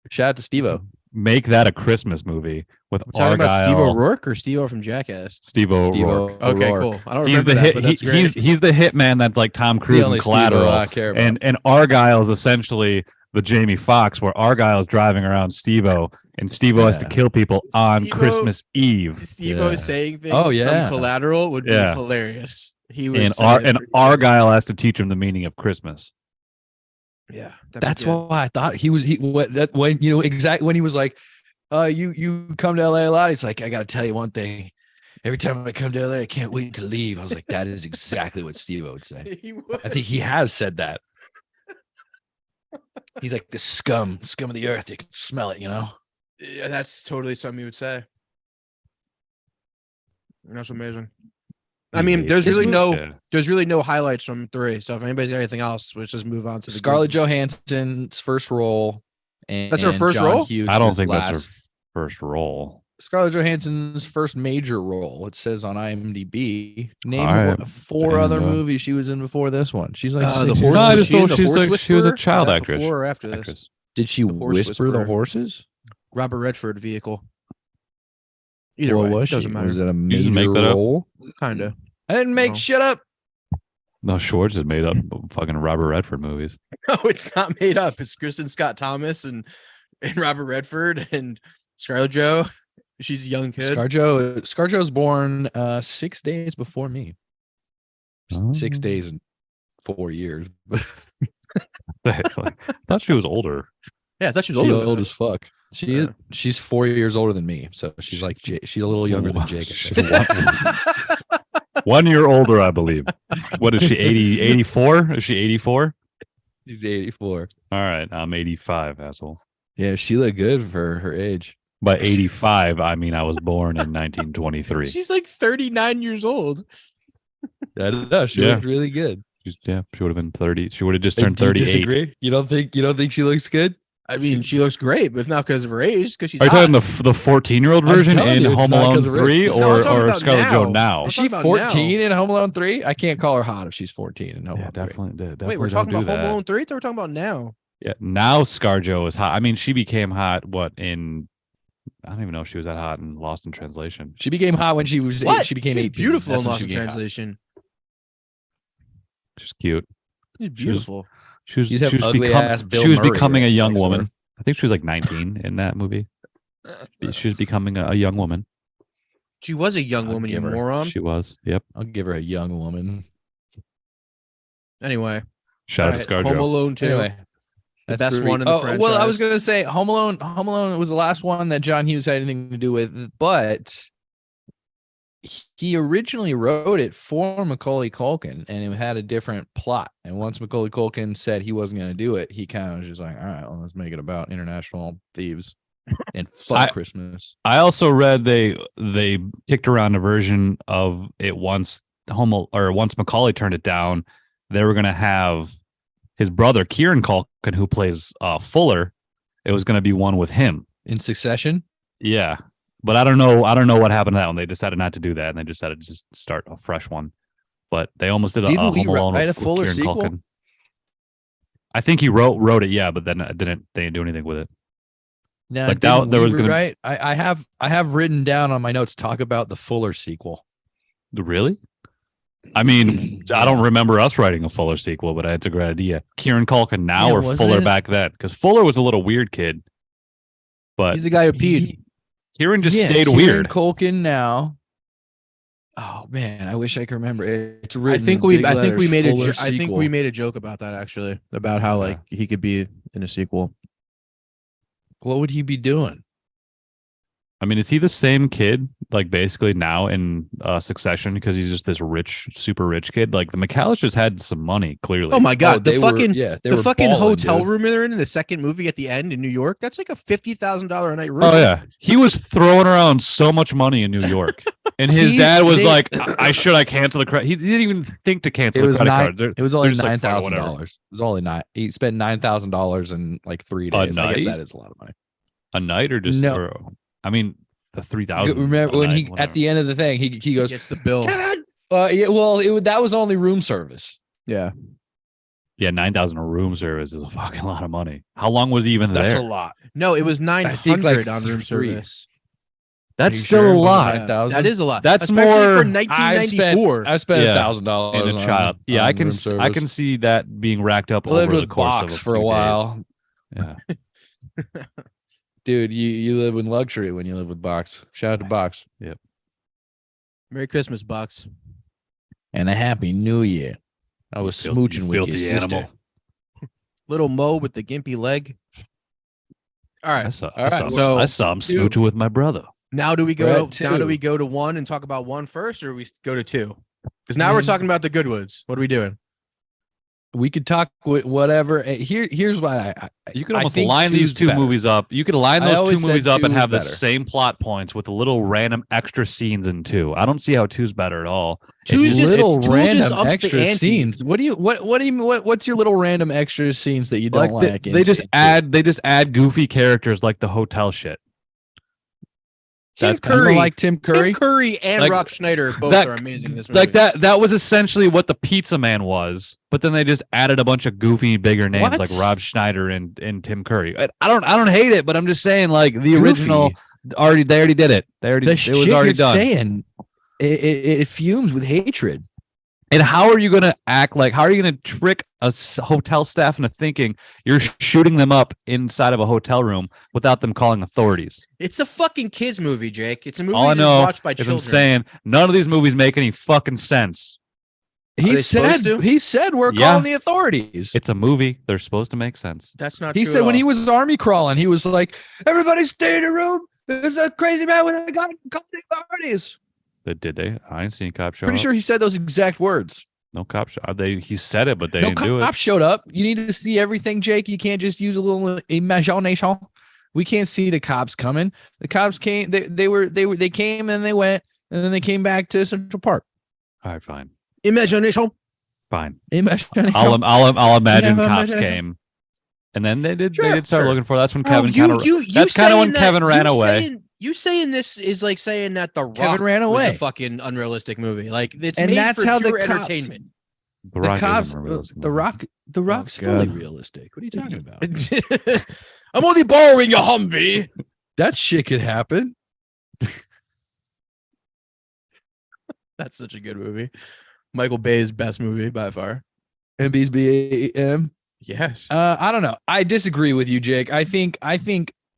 Shout out to Steve-O. Make that a Christmas movie with We're talking about Steve Argyle. O'Rourke or Steve O from Jackass. Steve-O Steve-O O'Rourke. Okay, O'Rourke. cool. I don't He's remember the that, hit. but that's great. He's the hitman that's like Tom It's the Cruise only in Steve-O Collateral. I care about. And Argyle is essentially the Jamie Foxx, where Argyle is driving around Steve-O, and Steve-O has to Yeah. kill people on Steve-O- Christmas Eve. Steve O Yeah. saying things Oh, yeah. from Collateral would be Yeah. hilarious. He would And say it and pretty- Argyle has to teach him the meaning of Christmas. Yeah, that'd be That's good. why I thought when he was like, you come to LA a lot. He's like, I gotta tell you one thing. Every time I come to LA, I can't wait to leave. I was like, that is exactly what Steve would say. He would. I think he has said that. He's like the scum of the earth. You can smell it, you know. Yeah, that's totally something you would say. That's amazing. I mean, there's This really movie- no there's really no highlights from 3. So if anybody's got anything else, let's just move on to the Scarlett group. Johansson's first role. And That's her first John role? Hughes' I don't think that's last. her first role. Scarlett Johansson's first major role. It says on IMDb. Name All right. 4 other And, movies she was in before this one. She's like The 6 horse. years No, I old. just was she in know The she's Horse like- she was a Whisperer? child Is that actress. Before or after this? Actress. Did she The Horse whisper the Whisperer. horses? Robert Redford vehicle. Either Or way, was she? doesn't matter. Was it a You just major make that up? role? Kinda. I didn't make No. shit up. No, Schwartz has made up fucking Robert Redford movies. No, it's not made up. It's Kristen Scott Thomas and Robert Redford and Scarlett Jo. She's a young kid. ScarJo's born 6 days before me. 6 Oh. days and 4 years. I thought she was older. Yeah, I thought she was She's older. than old us. as fuck. Yeah. She's 4 years older than me, so she's like she's a little younger than Jake. I Shit. think. 1 year older, I believe. What is she? 84? Is she 84? She's 84. All right, I'm 85, asshole. Yeah, she looked good for her age. By 85, I mean I was born in 1923. She's like 39 years old. I don't know. She Yeah. looked really good. Yeah, she would have been 30. She would have just Hey, turned do you 38. disagree? You don't think she looks good? I mean, she looks great, but it's not because of her age. Because she's Are you hot. talking the 14-year-old I'm version telling in you, it's Home not Alone 'cause of her 3 age. No, I'm talking or about Scarlett now. Jo now? I'm Is she talking about 14 in Home Alone 3? I can't call her hot if she's 14 in Home Yeah, Alone 3. definitely. Wait, we're don't talking do about Home that. Alone 3? I thought we're talking about now. Yeah, now ScarJo is hot. I mean, she became hot, what, in I don't even know if she was that hot in Lost in Translation. She became hot when she was. What? She became She's 18. beautiful in That's when Lost she in became hot. Translation. She's cute. She's beautiful. She was, She's have she was, ugly become, ass Bill she was Murray becoming a right young next to her. woman. I think she was like 19 in that movie. She was becoming a young woman. She was a young I'll woman, you give her- moron. She was. Yep. I'll give her a young woman. Anyway, Shout out to Home ScarJo. Alone 2. Anyway, The that's best one in the Oh, well, I was franchise. gonna say Home Alone. Home Alone was the last one that John Hughes had anything to do with, but he originally wrote it for Macaulay Culkin, and it had a different plot. And once Macaulay Culkin said he wasn't going to do it, he kind of was just like, "All right, well, let's make it about international thieves and fuck Christmas." I also read they kicked around a version of it once once Macaulay turned it down. They were going to have his brother Kieran Culkin, who plays Fuller. It was going to be one with him In Succession. Yeah, but I don't know what happened to that one. They decided not to do that, and they decided to just start a fresh one. But they almost did a Didn't he Home Alone write a with Fuller Kieran sequel? Culkin. I think he wrote it, yeah, but then they didn't do anything with it. No, Like that- there was gonna- right. I have written down on my notes talk about the Fuller sequel. Really? I mean, I don't remember us writing a Fuller sequel, but it's a great idea. Kieran Culkin now Yeah, or wasn't Fuller it? back then? Because Fuller was a little weird kid, but He's the guy who peed. Kieran just Yeah, stayed Kieran weird. Culkin now. Oh man, I wish I could remember. It's I written. think in we big I think we letters, made a Fuller I think sequel. we made a joke about that actually, about how like he could be in a sequel. What would he be doing? I mean, is he the same kid, like basically now in Succession, because he's just this rich, super rich kid? Like the McAllisters had some money, clearly. Oh my god, they the were- fucking yeah, they the were fucking balling, hotel dude. room they're in the second movie at the end in New York, that's like a $50,000 a night room. Oh yeah, he was throwing around so much money in New York, and his dad was like, "I cancel the credit." He didn't even think to cancel It the was credit nine. card. They're- It was only they're just like, "Fuck it, whatever." $9,000. It was only nine. He spent $9,000 in like 3 A days. I guess night? that is a lot of money. A night or just? No. Or, I mean, the 3,000. Remember a when night, he whatever. at the end of the thing he goes, Gets the bill. "Kevin!" Yeah, well, that was only room service. Yeah. Yeah, 9,000 a room service is a fucking lot of money. How long was he even That's there? a lot. No, it was think, 900 like, on room 3. service. That's Are you still sure? a Was it lot. 9,000? That is a lot. That's especially more- for I 1994. spent Yeah, $1,000 And a child. Yeah, I can see that being racked up I lived over the with course Box of a for a few while. days. Yeah. Dude, you live in luxury when you live with Box. Shout out to Nice. Box. Merry Christmas, Bucks. And a happy new year. I was You smooching with your filthy sister. animal. Little Mo with the gimpy leg. All I right. saw, All right, so- I saw him smooching with my brother. Now do we We're go? at Now do 2. we go to 1 and talk about 1 first, or we go to 2? Because now we're talking about the Goodwoods. What are we doing? We could talk with whatever. Here's what You could I almost think line these 2's two better. movies up. You could line I those two always movies said up and 2 is have the better. same plot points with a little random extra scenes in 2. I don't see how 2's better at all. Two's just- little two random just ups the extra ante. scenes. What do you what's your little random extra scenes that you don't like? they just add goofy characters like the hotel shit. Tim That's You don't Curry, like Tim Curry. Tim Curry and Like, Rob Schneider both that- are amazing in this movie. Like that was essentially what the Pizza Man was, but then they just added a bunch of goofy bigger names What? like Rob Schneider and Tim Curry. I don't hate it, but I'm just saying like the original they already did it. They already The it shit was already you're done. saying, it fumes with hatred. And how are you going to act like, how are you going to trick a hotel staff into thinking you're shooting them up inside of a hotel room without them calling authorities? It's a fucking kids movie, Jake. It's a movie All I that's know watched by is children. I'm saying none of these movies make any fucking sense. He they supposed said to? he said we're Yeah. calling the authorities. It's a movie. They're supposed to make sense. That's not He true said at when all. he was army crawling, he was like, "Everybody stay in a room. There's a crazy man when I got called the authorities." But did they? I ain't seen cop show Pretty up. sure he said those exact words. No cop show. He said it, but they No didn't do cop it. showed up. You need to see everything, Jake. You can't just use a little imagination. We can't see the cops coming. The cops came. They came and they went, and then they came back to Central Park. All right, fine, Imagination. fine. Imagination. I'll imagine Yeah, cops imagination. came, and then they did Sure, start sure. looking for. That's when Bro, Kevin kind of. That's kind of when Kevin ran away. You saying this is like saying that The Rock Kevin ran was away. a fucking unrealistic movie. Like it's And made that's for how the pure cops- entertainment. The The Rock isn't cops. a realistic The movie. Rock. The Rock's God. fully realistic. What are you talking about? I'm only borrowing your Humvee. That shit could happen. That's such a good movie. Michael Bay's best movie by far. MBSBAM. Yes. I don't know. I disagree with you, Jake. I think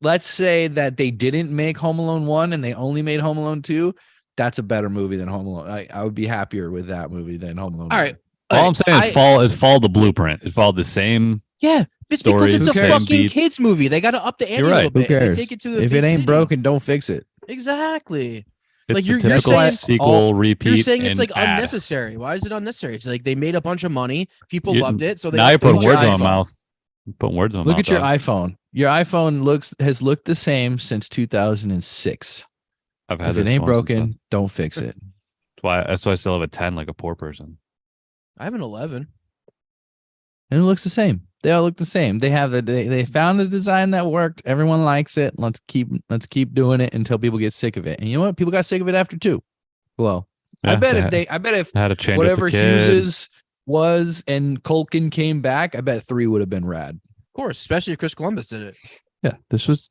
let's say that they didn't make Home Alone 1 and they only made Home Alone 2. That's a better movie than Home Alone. I would be happier with that movie than Home Alone. All right. All I'm saying is it followed the blueprint. It followed the same. Yeah, it's stories, because it's a same fucking beats. kids movie. They got to up the ante You're a right. little Who bit. cares? They take it to the If big it ain't city. broken, don't fix it. Exactly. It's Like, the you're typical saying sequel repeat. You're saying it's and like add. unnecessary. Why is it unnecessary? It's like they made a bunch of money. People You- loved it. So they Now you're putting Look at words your in my iPhone. mouth. Putting words in my Look mouth. at your dog. iPhone. Your iPhone has looked the same since 2006. I've had If it this ain't phone since then. broken, don't fix it. That's why I still have a 10 like a poor person. I have an 11. And it looks the same. They all look the same. They found a design that worked. Everyone likes it. Let's keep doing it until people get sick of it. And you know what? People got sick of it after 2. Well, I Yeah, bet they if had to change whatever with the kid. Hughes's was and Culkin came back, I bet 3 would have been rad. Of course, especially if Chris Columbus did it. Yeah,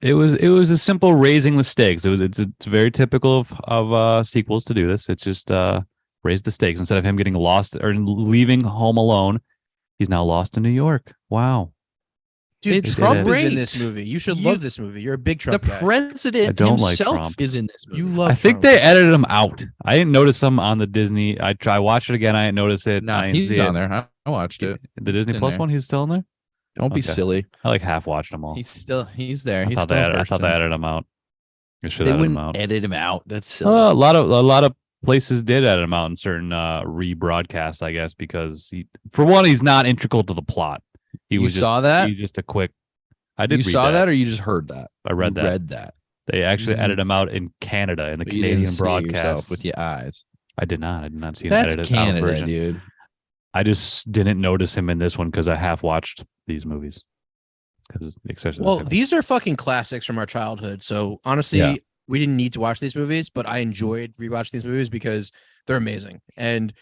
it was a simple raising the stakes. It's very typical of sequels to do this. It's just raise the stakes instead of him getting lost or leaving home alone. He's now lost in New York. Wow. Dude, It's Trump is in great. this movie. You should You- love this movie. You're a big The Trump guy. president I don't like himself Trump. is in this movie. You love I think Trump. they edited him out. I didn't notice him on the Disney. I watched it again. I didn't notice it. Nah, I didn't he's see on it. there. I watched it. The Disney in Plus there. one. He's still in there. Don't be Okay. silly. I like half watched them all. He's there. I He's thought still they a edited, I thought they person. edited him out. They should They edit him wouldn't out. edit him out. That's silly. A lot of places did edit him out in certain rebroadcasts, I guess, because for one, he's not integral to the plot. He You was just saw that? He's just a quick. I did. You read saw that. that, or you just heard that? I read You that. Read that. They actually Mhm. edited him out in Canada in the But you didn't Canadian see it yourself broadcast. with your eyes. I did not. I did not see an That's edited out Canada, version. dude. I just didn't notice him in this one because I half watched these movies. Because especially Well, the second these are fucking classics from our childhood. So honestly, Yeah. we didn't need to watch these movies, but I enjoyed rewatching these movies because they're amazing. And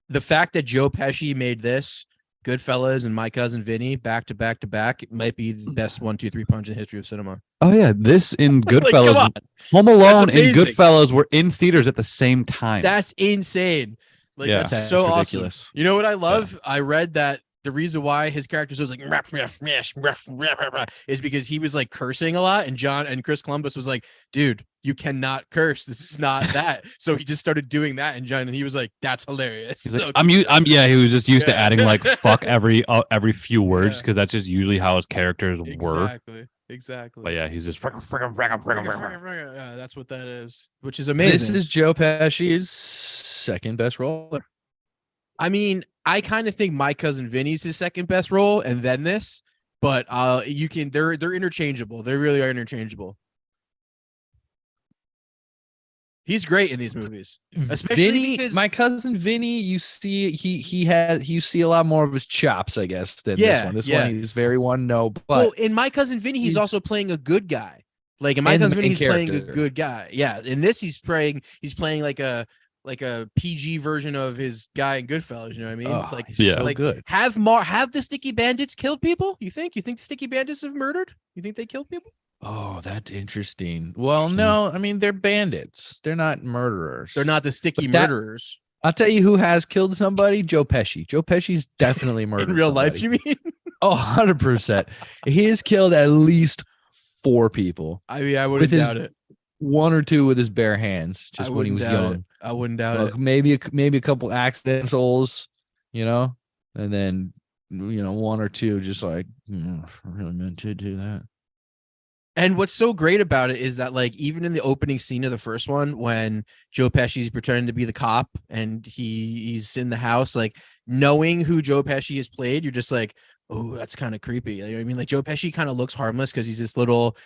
the fact that Joe Pesci made this, Goodfellas, and My Cousin Vinny back to back to back, it might be the best 1-2-3 punch in the history of cinema. Oh yeah, this in Like, come Goodfellas, on. Home Alone and amazing. Goodfellas were in theaters at the same time. That's insane. Like Yeah. that's That's so ridiculous. awesome. You know what I love? I read that the reason why his character was like "Rap, rap, smash, rap, rap, rap, rap," is because he was like cursing a lot, and Chris Columbus was like, "Dude, you cannot curse. This is not that." So he just started doing that, and he was like, "That's hilarious." He's So like, yeah. He was just used to Yeah. adding like fuck every few words Yeah. because that's just usually how his characters were. Exactly. But yeah, he's just Yeah, that's what that is, which is amazing. This is Joe Pesci's second best role. I mean, I kind of think My Cousin Vinny's his second best role, and then this. But they're interchangeable. They really are interchangeable. He's great in these movies, especially Vinny, because My Cousin Vinny, you see you see a lot more of his chops, I guess, than Yeah, this one. This yeah. one he's very one note, but well, in My Cousin Vinny, he's he's- also playing a good guy. Like in My And the Cousin Vinny, main he's playing a character. good guy. Yeah, in this, he's playing like a PG version of his guy in Goodfellas. You know what I mean? oh, like he's Yeah. so like good. have the Sticky Bandits killed people? You think the Sticky Bandits have murdered? You think they killed people? Oh, that's interesting. Well, no, I mean they're bandits. They're not murderers. They're not the Sticky But that- murderers I'll tell you who has killed somebody. Joe Pesci. Joe Pesci's definitely murdered in real life. somebody. You mean? Oh, 100%. He has killed at least 4 people. I mean, I wouldn't With his doubt it. 1 or 2 with his bare hands, I just when he wouldn't was doubt young. it. I wouldn't doubt Well, it. maybe a couple accidentals, and then 1 or 2 just like I really meant to do that. And what's so great about it is that, like, even in the opening scene of the first one, when Joe Pesci's pretending to be the cop and he's in the house, like, knowing who Joe Pesci has played, you're just like, oh, that's kind of creepy. You know what I mean? Like, Joe Pesci kind of looks harmless because he's this little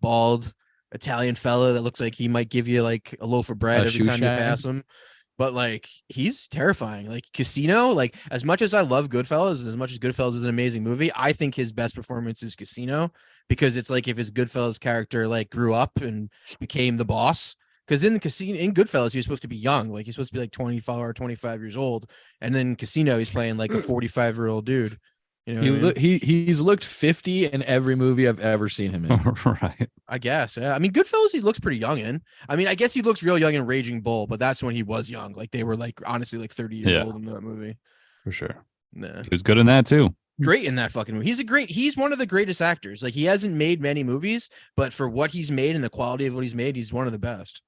bald Italian fella that looks like he might give you like a loaf of bread A every time you shoe shine? pass him. But like, he's terrifying. Like Casino, like as much as I love Goodfellas, as much as Goodfellas is an amazing movie, I think his best performance is Casino, because it's like if his Goodfellas character like grew up and became the boss. Because in Goodfellas, he was supposed to be young, like he's supposed to be like 24 or 25 years old, and then Casino, he's playing like a 45-year-old dude. You You know, what I mean? He's looked 50 in every movie I've ever seen him in. Right. I guess. Yeah. I mean, Goodfellas, he looks pretty young in. I mean, I guess he looks real young in Raging Bull, but that's when he was young. Like they were like honestly like 30 years Yeah. old in that movie. For sure. Nah. He was good in that too. Great in that fucking movie. He's one of the greatest actors. Like he hasn't made many movies, but for what he's made and the quality of what he's made, he's one of the best.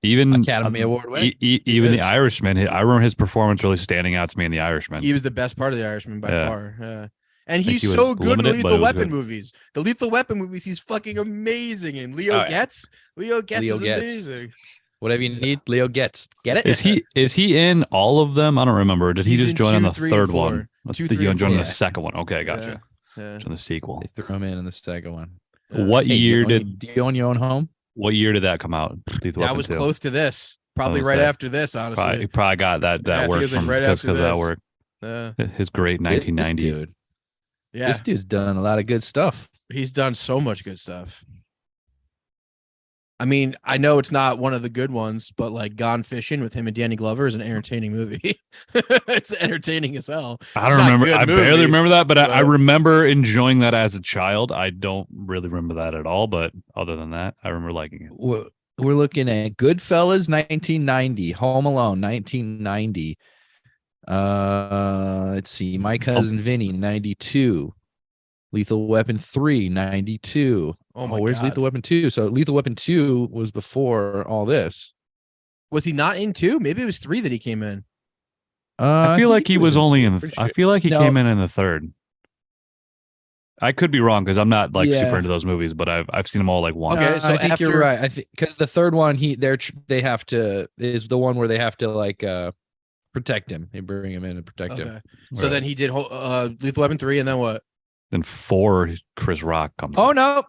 Even Academy Award winning. Even is. The Irishman. I remember his performance really standing out to me in The Irishman. He was the best part of The Irishman by Yeah. far. Yeah. And think he's he was so good in limited, the but Lethal it was Weapon good. movies. The Lethal Weapon movies, he's fucking amazing in. Leo Oh, yeah. Getz. Leo Getz Leo is Getz. amazing. Whatever you need, Leo gets. Get it? Is he in all of them? I don't remember. Did he He's just in join on 2, the 3, third and 4. one? 2, You 3, and joined 4. the second one. Okay, gotcha. Yeah. On the sequel. They threw him in the second one. What Hey, year do you own your own home? What year did that come out? Lethal That Weapon was 2? close to this. Probably was right say, after this, honestly. Probably got that Yeah, I think it work was, like, from right because after of that this. work. Yeah. His great 1990. This dude. Yeah. This dude's done a lot of good stuff. He's done so much good stuff. I mean, I know it's not one of the good ones, but like Gone Fishing with him and Danny Glover is an entertaining movie. It's entertaining as hell. I don't remember. I barely movie, remember that, but I but- remember enjoying that as a child. I don't really remember that at all, but other than that, I remember liking it. We're looking at Goodfellas 1990, Home Alone 1990. Let's see, My Cousin Vinny 92, Lethal Weapon 3 92. Oh my where's God. Lethal Weapon 2? So Lethal Weapon 2 was before all this. Was he not in 2? Maybe it was 3 that he came in. I feel like he was only in. Pretty I sure. feel like he No. came in the third. I could be wrong because I'm not like Yeah. super into those movies, but I've seen them all like once. Okay, so I think after- you're right. I think because the third one, they have to is the one where they have to like protect him. They bring him in and protect him. Okay. So then he did Lethal Weapon 3 and then what? Then 4, Chris Rock comes. Oh in. no!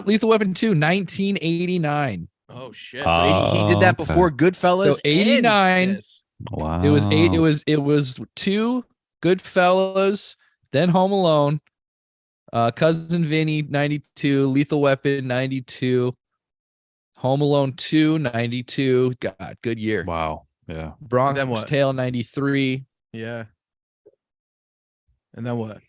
Lethal Weapon 2, 1989. Oh shit. So he did that okay. before Goodfellas. So 89. and this. Wow. It was 2 Goodfellas, then Home Alone, Cousin Vinny 92, Lethal Weapon 92, Home Alone 2 92. God, good year. Wow. Yeah. Bronx then what? Tale 93, Yeah. And then what?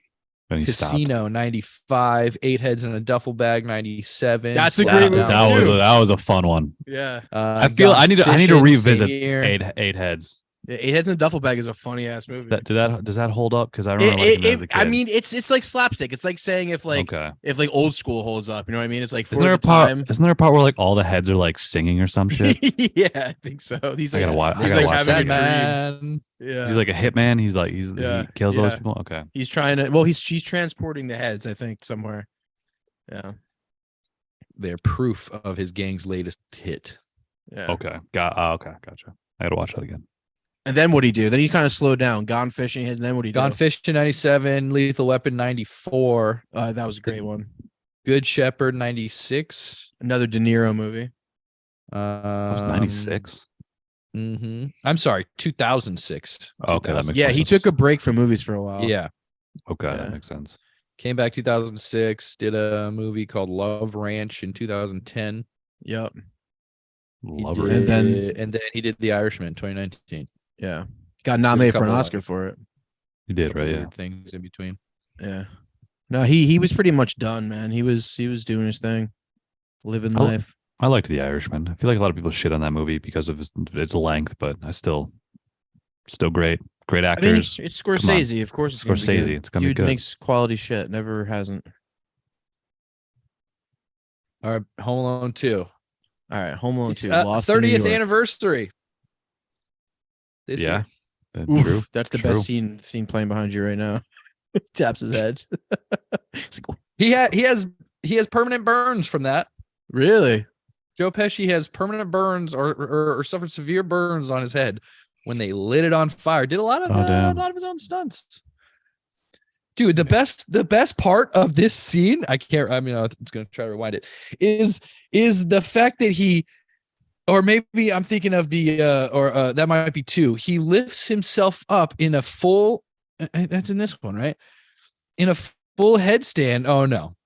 And he stopped. Casino 95, Eight Heads in a Duffel Bag 97. That's a Slow great That, movie, Down. that was too. that was a fun one. Yeah. I feel Gone I need to Fishing, revisit same year. eight heads. Yeah, Eight Heads in a Duffel Bag is a funny ass movie. Does that hold up? Because I remember liking it as a kid. I mean, it's like slapstick. It's like saying if like old school holds up. You know what I mean? It's like for isn't there the a part? time. Isn't there a part where like all the heads are like singing or some shit? Yeah, I think so. He's I like gotta watch. I he's gotta like watch having that a again. dream. Man. Yeah. He's like a hitman. He kills all those yeah. people. Okay. He's trying to. Well, she's transporting the heads. I think somewhere. Yeah. They're proof of his gang's latest hit. Yeah. Okay. Gotcha. I gotta watch that again. And then what'd he do? Then he kind of slowed down. Gone Fishing. And then what'd he do? Gone Fishing 97, Lethal Weapon 94, That was a great one. Good Shepherd 96. Another De Niro movie. That was 96. I'm sorry, 2006. Okay, that makes Yeah, sense. he took a break from movies for a while. Yeah. Okay, Yeah. that makes sense. Came back 2006, did a movie called Love Ranch in 2010. Yep. Lover. And then- he did The Irishman 2019. Yeah. Got nominated for an couple of- Oscar for it. You did, Couple right? of Yeah. weird things in between. Yeah. No, he was pretty much done, man. He was doing his thing, living Oh. life. I liked The Irishman. I feel like a lot of people shit on that movie because of its length, but I still great. Great I mean, actors. it's Scorsese. Of course, it's gonna be Scorsese, good. it's gonna be Dude good. makes quality shit. Never hasn't. All right, Home Alone 2. All right, Home Alone It's, 2. Lost in New 30th York. anniversary. This Yeah. year. That's Oof, true. that's the True. best scene playing behind you right now. Taps his head. It's like, He has permanent burns from that. really? Joe Pesci has permanent burns or suffered severe burns on his head when they lit it on fire. Did a lot of his own stunts. Dude, the best part of this scene, I was gonna try to rewind it, is the fact that he, or maybe I'm thinking of that might be 2. He lifts himself up in a full, that's in this one, right? In a full headstand. Oh no.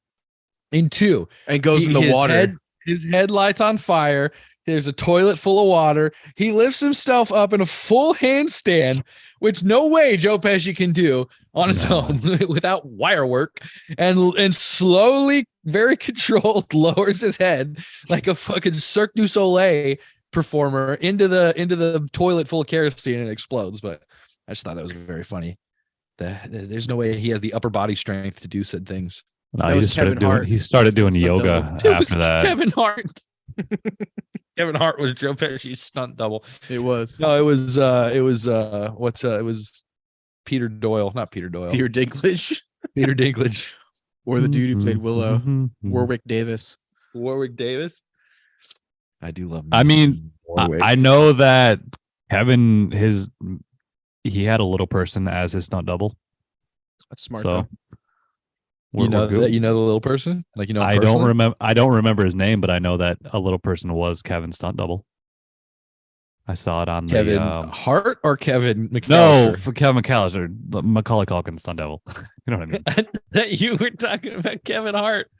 In 2. And goes in the His water. his head lights on fire. There's a toilet full of water. He lifts himself up in a full handstand, which no way Joe Pesci can do on his own without wire work, and slowly, very controlled, lowers his head like a fucking Cirque du Soleil performer into the toilet full of kerosene and it explodes. But I just thought that was very funny. There's no way he has the upper body strength to do said things. No, he started doing yoga after that. Kevin Hart. Kevin Hart was Joe Pesci's stunt double. It was. No, it was it was Peter Doyle, not Peter Doyle. Peter Dinklage. Peter Dinklage. Or the dude who played Willow. Warwick Davis. Warwick Davis. I do love I mean, I know that Kevin he had a little person as his stunt double. That's smart so though. You know the little person? Like I don't remember his name, but I know that a little person was Kevin's stunt double. I saw it on Kevin Hart or Kevin McAllister? No, for Kevin McAllister, Macaulay Culkin's stunt double. You know what I mean? That you were talking about Kevin Hart.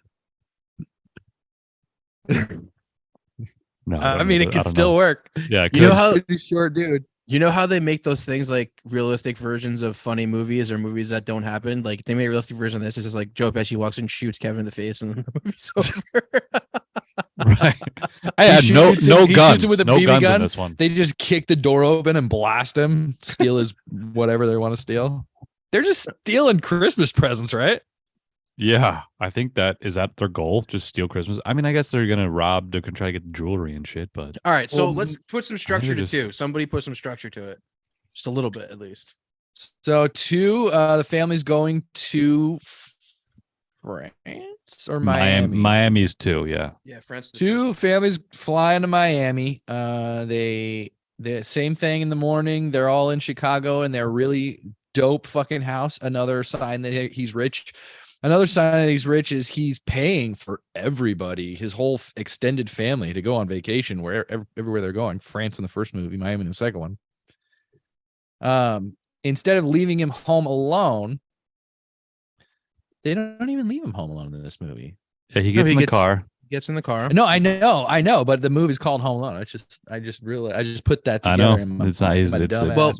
No, I mean it could still work. Yeah, you know how pretty short dude. You know how they make those things like realistic versions of funny movies or movies that don't happen? Like they made a realistic version of this. It's just like Joe Pesci walks and shoots Kevin in the face and the movie's over. Right. I had no guns. With a no BB guns gun. in this one. They just kick the door open and blast him, steal his whatever they want to steal. They're just stealing Christmas presents, right? Yeah, I think that is that their goal. Just steal Christmas. I mean, I guess they're gonna rob. They're gonna try to get jewelry and shit. But all right, so let's put some structure to two. Somebody put some structure to it, just a little bit at least. So the family's going to France or Miami. Miami's two, yeah. Yeah, France. Two families flying to Miami. The same thing in the morning. They're all in Chicago and they're really dope fucking house. Another sign that he's rich. Another sign that he's rich is he's paying for everybody, his whole extended family, to go on vacation everywhere they're going. France in the first movie, Miami in the second one. Instead of leaving him home alone, they don't even leave him home alone in this movie. Yeah, he gets in the car. Gets in the car. No, I know, but the movie's called Home Alone. I just put that together. I know. In my, it's not easy.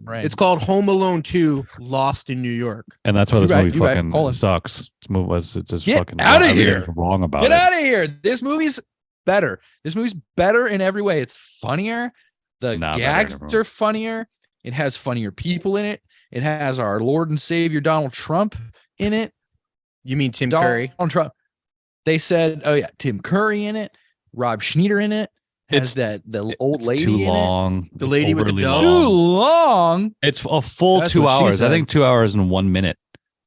brain. It's called Home Alone 2: Lost in New York, and that's why this movie fucking sucks. This movie it's just Get fucking out of here. Wrong about Get it. out of here. This movie's better. This movie's better in every way. It's funnier. The gags are funnier. It has funnier people in it. It has our Lord and Savior Donald Trump in it. You mean Tim Curry? Donald Trump. They said, "Oh yeah, Tim Curry in it, Rob Schneider in it." Has the old lady too in long. The lady with the dog. Too long. It's a full 2 hours. I think 2 hours and 1 minute.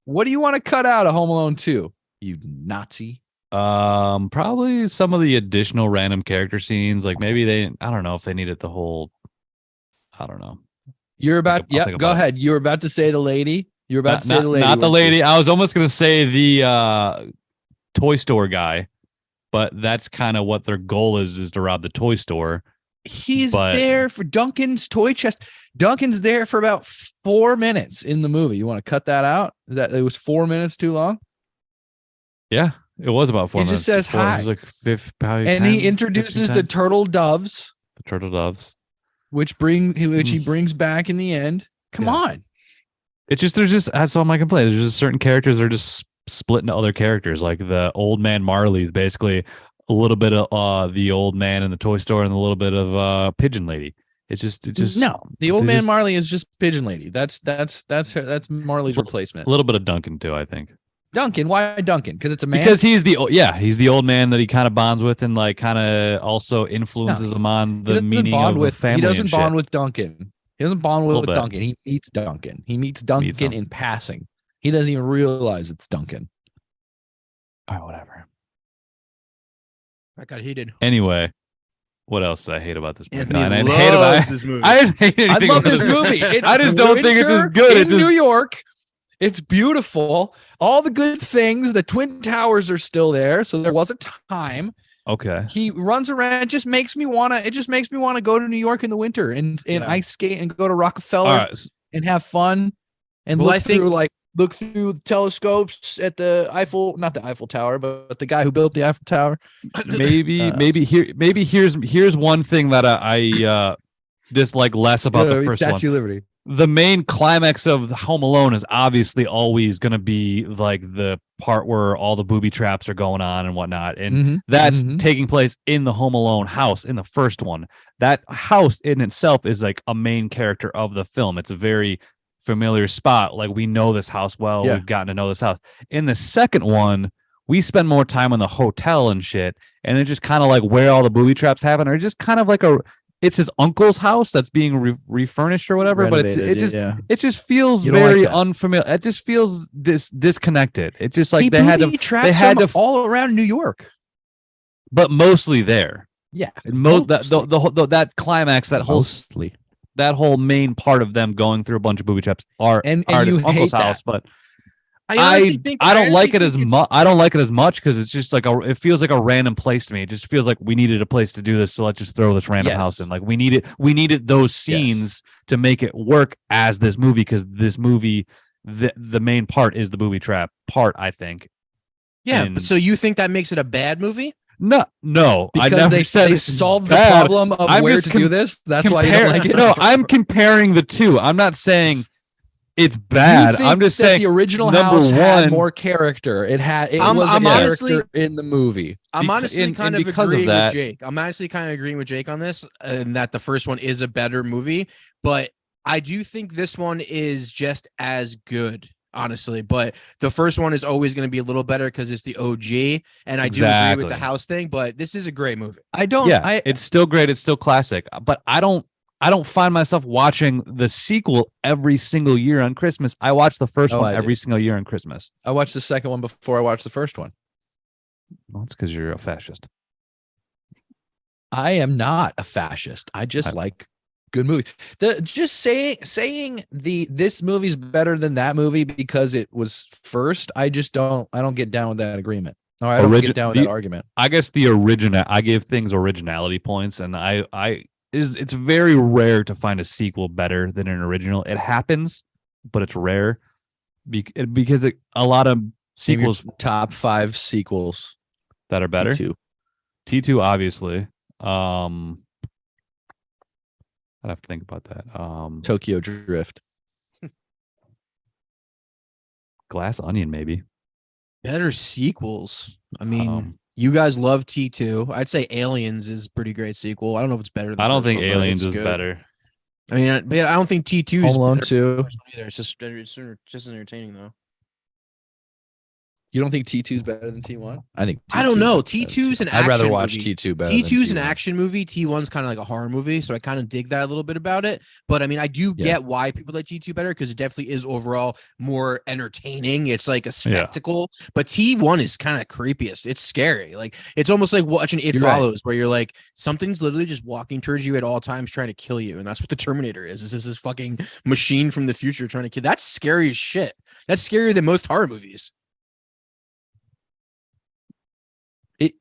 What do you want to cut out of Home Alone 2? You Nazi. Probably some of the additional random character scenes. Like maybe I don't know if they needed the whole. I don't know. You're about. Go ahead. You were about to say the lady. You're about to say the lady. Not the lady. I was almost gonna say the toy store guy, but that's kind of what their goal is to rob the toy store. He's there for Duncan's toy chest. Duncan's there for about 4 minutes in the movie. You want to cut that out? It was 4 minutes too long? Yeah, it was about 4 minutes. He just says hi. It was like probably and 10, he introduces the turtle doves. The turtle doves. Which he brings back in the end. Come on. That's all my complaint. There's just certain characters that are just split into other characters. Like the old man Marley is basically a little bit of the old man in the toy store and a little bit of Pigeon Lady. The old man Marley is just Pigeon Lady. That's Marley's replacement. A little bit of Duncan too, I think. Duncan, why Duncan? Because it's a man. Because he's the old man that he kind of bonds with and like kind of also influences him on the meaning of a family. He doesn't bond shit. with Duncan. He doesn't bond with Duncan. He meets Duncan. He meets Duncan in passing. He doesn't even realize it's Duncan. All right, whatever. I got heated. Anyway, what else did I hate about this movie? I didn't hate this movie. I love this movie. I just don't think it's as good. It's New York. It's beautiful. All the good things. The Twin Towers are still there. So there was a time. Okay. He runs around. It just makes me want to go to New York in the winter and ice skate and go to Rockefeller and have fun and look through like look through the telescopes at the not the Eiffel Tower, but the guy who built the Eiffel Tower. Here's one thing that I dislike less about the first one. Statue of Liberty. The main climax of Home Alone is obviously always going to be like the part where all the booby traps are going on and whatnot. And that's taking place in the Home Alone house in the first one. That house in itself is like a main character of the film. It's a very familiar spot. Like we know this house well. Yeah. We've gotten to know this house. In the second one, we spend more time in the hotel and shit. And it's just kind of like where all the booby traps happen, or just kind of like it's his uncle's house that's being refurnished or whatever, Renovated, but it just feels You don't very like that. unfamiliar. It just feels disconnected. It's just like He they had booby to traps them all around New York. but mostly there. Yeah, And that climax, that whole main part of them going through a bunch of booby traps are And at you his uncle's hate that. house, but honestly think I don't like it as much. much. I don't like it as much because it's just like it feels like a random place to me. It just feels like we needed a place to do this, so let's just throw this random house in. Like we needed those scenes to make it work as this movie, because this movie, the main part is the booby trap part, I think. Yeah, And but so you think that makes it a bad movie? no, I Because never they said this is solved the bad. problem of I'm where just to do this. That's why you Compare- don't like it. No, I'm comparing the two. I'm not saying it's You bad. think I'm just that saying the original number house had one- more character. It was I'm a honestly- character in the movie. I'm Beca- honestly and- kind and of because of agreeing that- with Jake. I'm honestly kind of agreeing with Jake on this, and that the first one is a better movie, but I do think this one is just as good, honestly. But the first one is always going to be a little better because it's the OG, and I do agree with the Exactly. house thing. But this is a great movie. It's still great. It's still classic. But I don't find myself watching the sequel every single year on Christmas. I watch the first one I every single year on Christmas. I watched the second one before I watched the first one. Well, that's because you're a fascist. I am not a fascist. I just like good movies. Saying this movie's better than that movie because it was first. I don't get down with that agreement. Or I don't get down with that argument. I guess I give things originality points, and it's very rare to find a sequel better than an original. It happens, but it's rare because a lot of sequels Top 5 sequels that are better. T2 obviously. I'd have to think about that. Tokyo Drift. Glass Onion, maybe. Better sequels. I mean, you guys love T2. I'd say Aliens is a pretty great sequel. I don't know if it's better than I don't the first think one, but Aliens it's is good. better. I mean, but I don't think T2 is Home Alone better than 2. the first one either. It's just entertaining though. You don't think T2's better than T1? I think I don't know. T2's T2's an I'd rather action watch movie. T2 better. T2's than an T1. action movie. T1's kind of like a horror movie, so I kind of dig that a little bit about it. But I mean, I do get why people like T2 better because it definitely is overall more entertaining. It's like a spectacle. But T1 is kind of creepiest. It's scary. Like it's almost like watching It Follows, where you're like something's literally just walking towards you at all times, trying to kill you, and that's what the Terminator is. This is this fucking machine from the future trying to kill. That's scary as shit. That's scarier than most horror movies.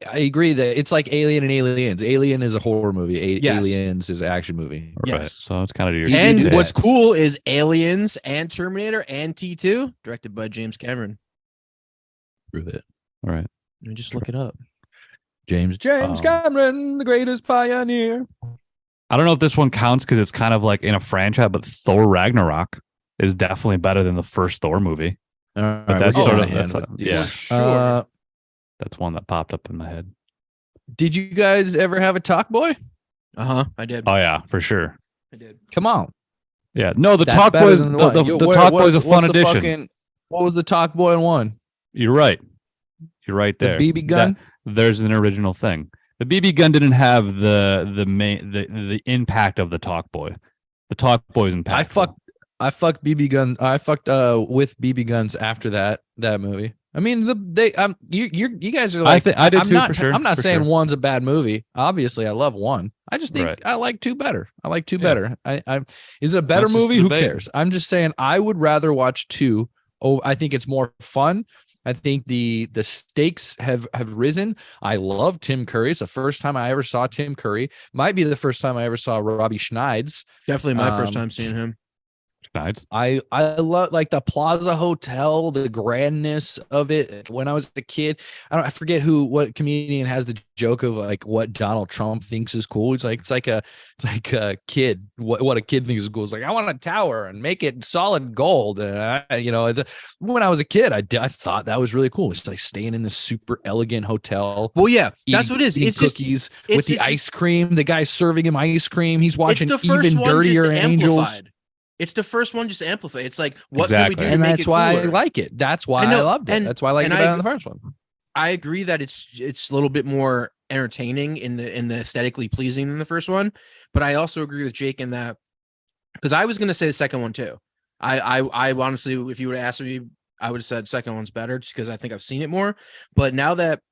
I agree that it's like Alien and Aliens. Alien is a horror movie. Yes. Aliens is an action movie. Right. Yes. So it's kind of your. And what's cool is Aliens and Terminator and T2 directed by James Cameron. Prove it. All right. You just look it up. James Cameron, the greatest pioneer. I don't know if this one counts because it's kind of like in a franchise, but Thor Ragnarok is definitely better than the first Thor movie. But that's sort of yeah. Sure. That's one that popped up in my head. Did you guys ever have a Talk Boy? I did. Oh yeah, for sure. I did. Come on. Yeah, no, the That's Talk better Boy is than the one. Talk Boy is a fun addition. What was the Talk Boy in one? You're right. You're right there. The BB gun. There's an original thing. The BB gun didn't have the impact of the Talk Boy. The Talk Boy is impactful. I fucked BB gun. I fucked with BB guns after that movie. I mean, you guys are like. I did I'm too. not, For sure. I'm not for saying sure. one's a bad movie. Obviously, I love one. I just think Right. I like two better. I like two Yeah. better. I is it a better That's just movie? the Who debate. cares? I'm just saying I would rather watch two. Oh, I think it's more fun. I think the stakes have risen. I love Tim Curry. It's the first time I ever saw Tim Curry. Might be the first time I ever saw Robbie Schneids. Definitely my first time seeing him. Nice. I love like the Plaza Hotel, the grandness of it. When I was a kid, I forget what comedian has the joke of like what Donald Trump thinks is cool. It's like a kid. What a kid thinks is cool. It's like, I want a tower and make it solid gold. And when I was a kid, I thought that was really cool. It's like staying in this super elegant hotel. Well, yeah, that's what it is. It's cookies just, with the ice cream. The guy's serving him ice cream. He's watching even dirtier angels. It's the first one just amplified. It's like, what Exactly. can we do to and make that's it why cooler? I like it. That's why I loved it. That's why I like it better than the first one. I agree that it's a little bit more entertaining in the aesthetically pleasing than the first one, but I also agree with Jake in that, because I was going to say the second one too. I honestly, if you would have asked me, I would have said second one's better just because I think I've seen it more. But now that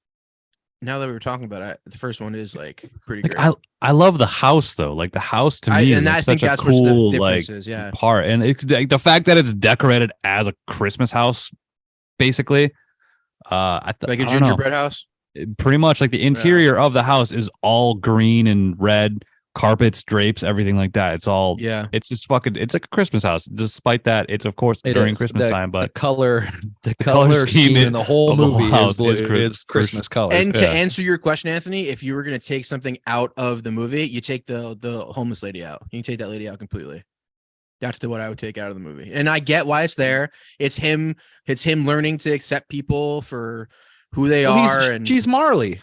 we were talking about it, the first one is like pretty great. I love the house though. Like the house to me is like such a cool like part, and it's like the fact that it's decorated as a Christmas house, basically. Like a gingerbread house. Pretty much like the interior of the house is all green and red, carpets, drapes, everything like that. It's all it's just fucking. It's like a Christmas house. Despite that, it's of course during Christmas time, but the color scheme in the whole movie is Christmas color. And to answer your question, Anthony, if you were going to take something out of the movie, you take the homeless lady out. You can take that lady out completely. That's what I would take out of the movie. And I get why it's there. It's him learning to accept people for who they are. And she's Marley.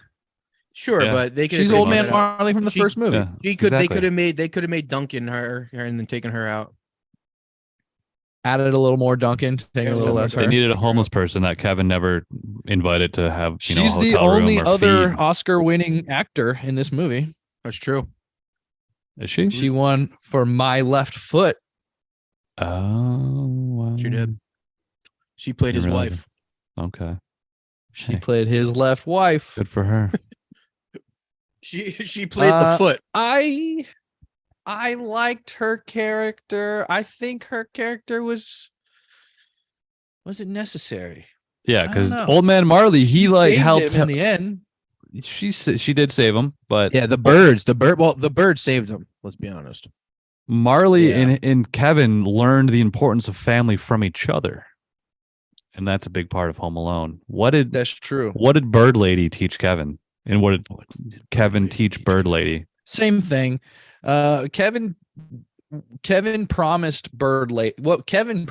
Sure, but they could. She's old man Marley from the first movie. Yeah, they could have made Duncan her and then taken her out. Added a little more Duncan, taking a little less her. They needed a homeless person that Kevin never invited to have. She's the only other Oscar-winning actor in this movie. That's true. Is she? She won for My Left Foot. Oh, wow. She did. She played his wife. Okay. She played his left wife. Good for her. She played the foot. I liked her character. I think her character was it necessary? Yeah, because old man Marley, he like helped him in the end. She did save him, but yeah, the bird saved him. Let's be honest. Marley and Kevin learned the importance of family from each other, and that's a big part of Home Alone. That's true. What did Bird Lady teach Kevin, and what did Kevin teach Bird Lady? Same thing. Kevin promised Bird Lady. What Kevin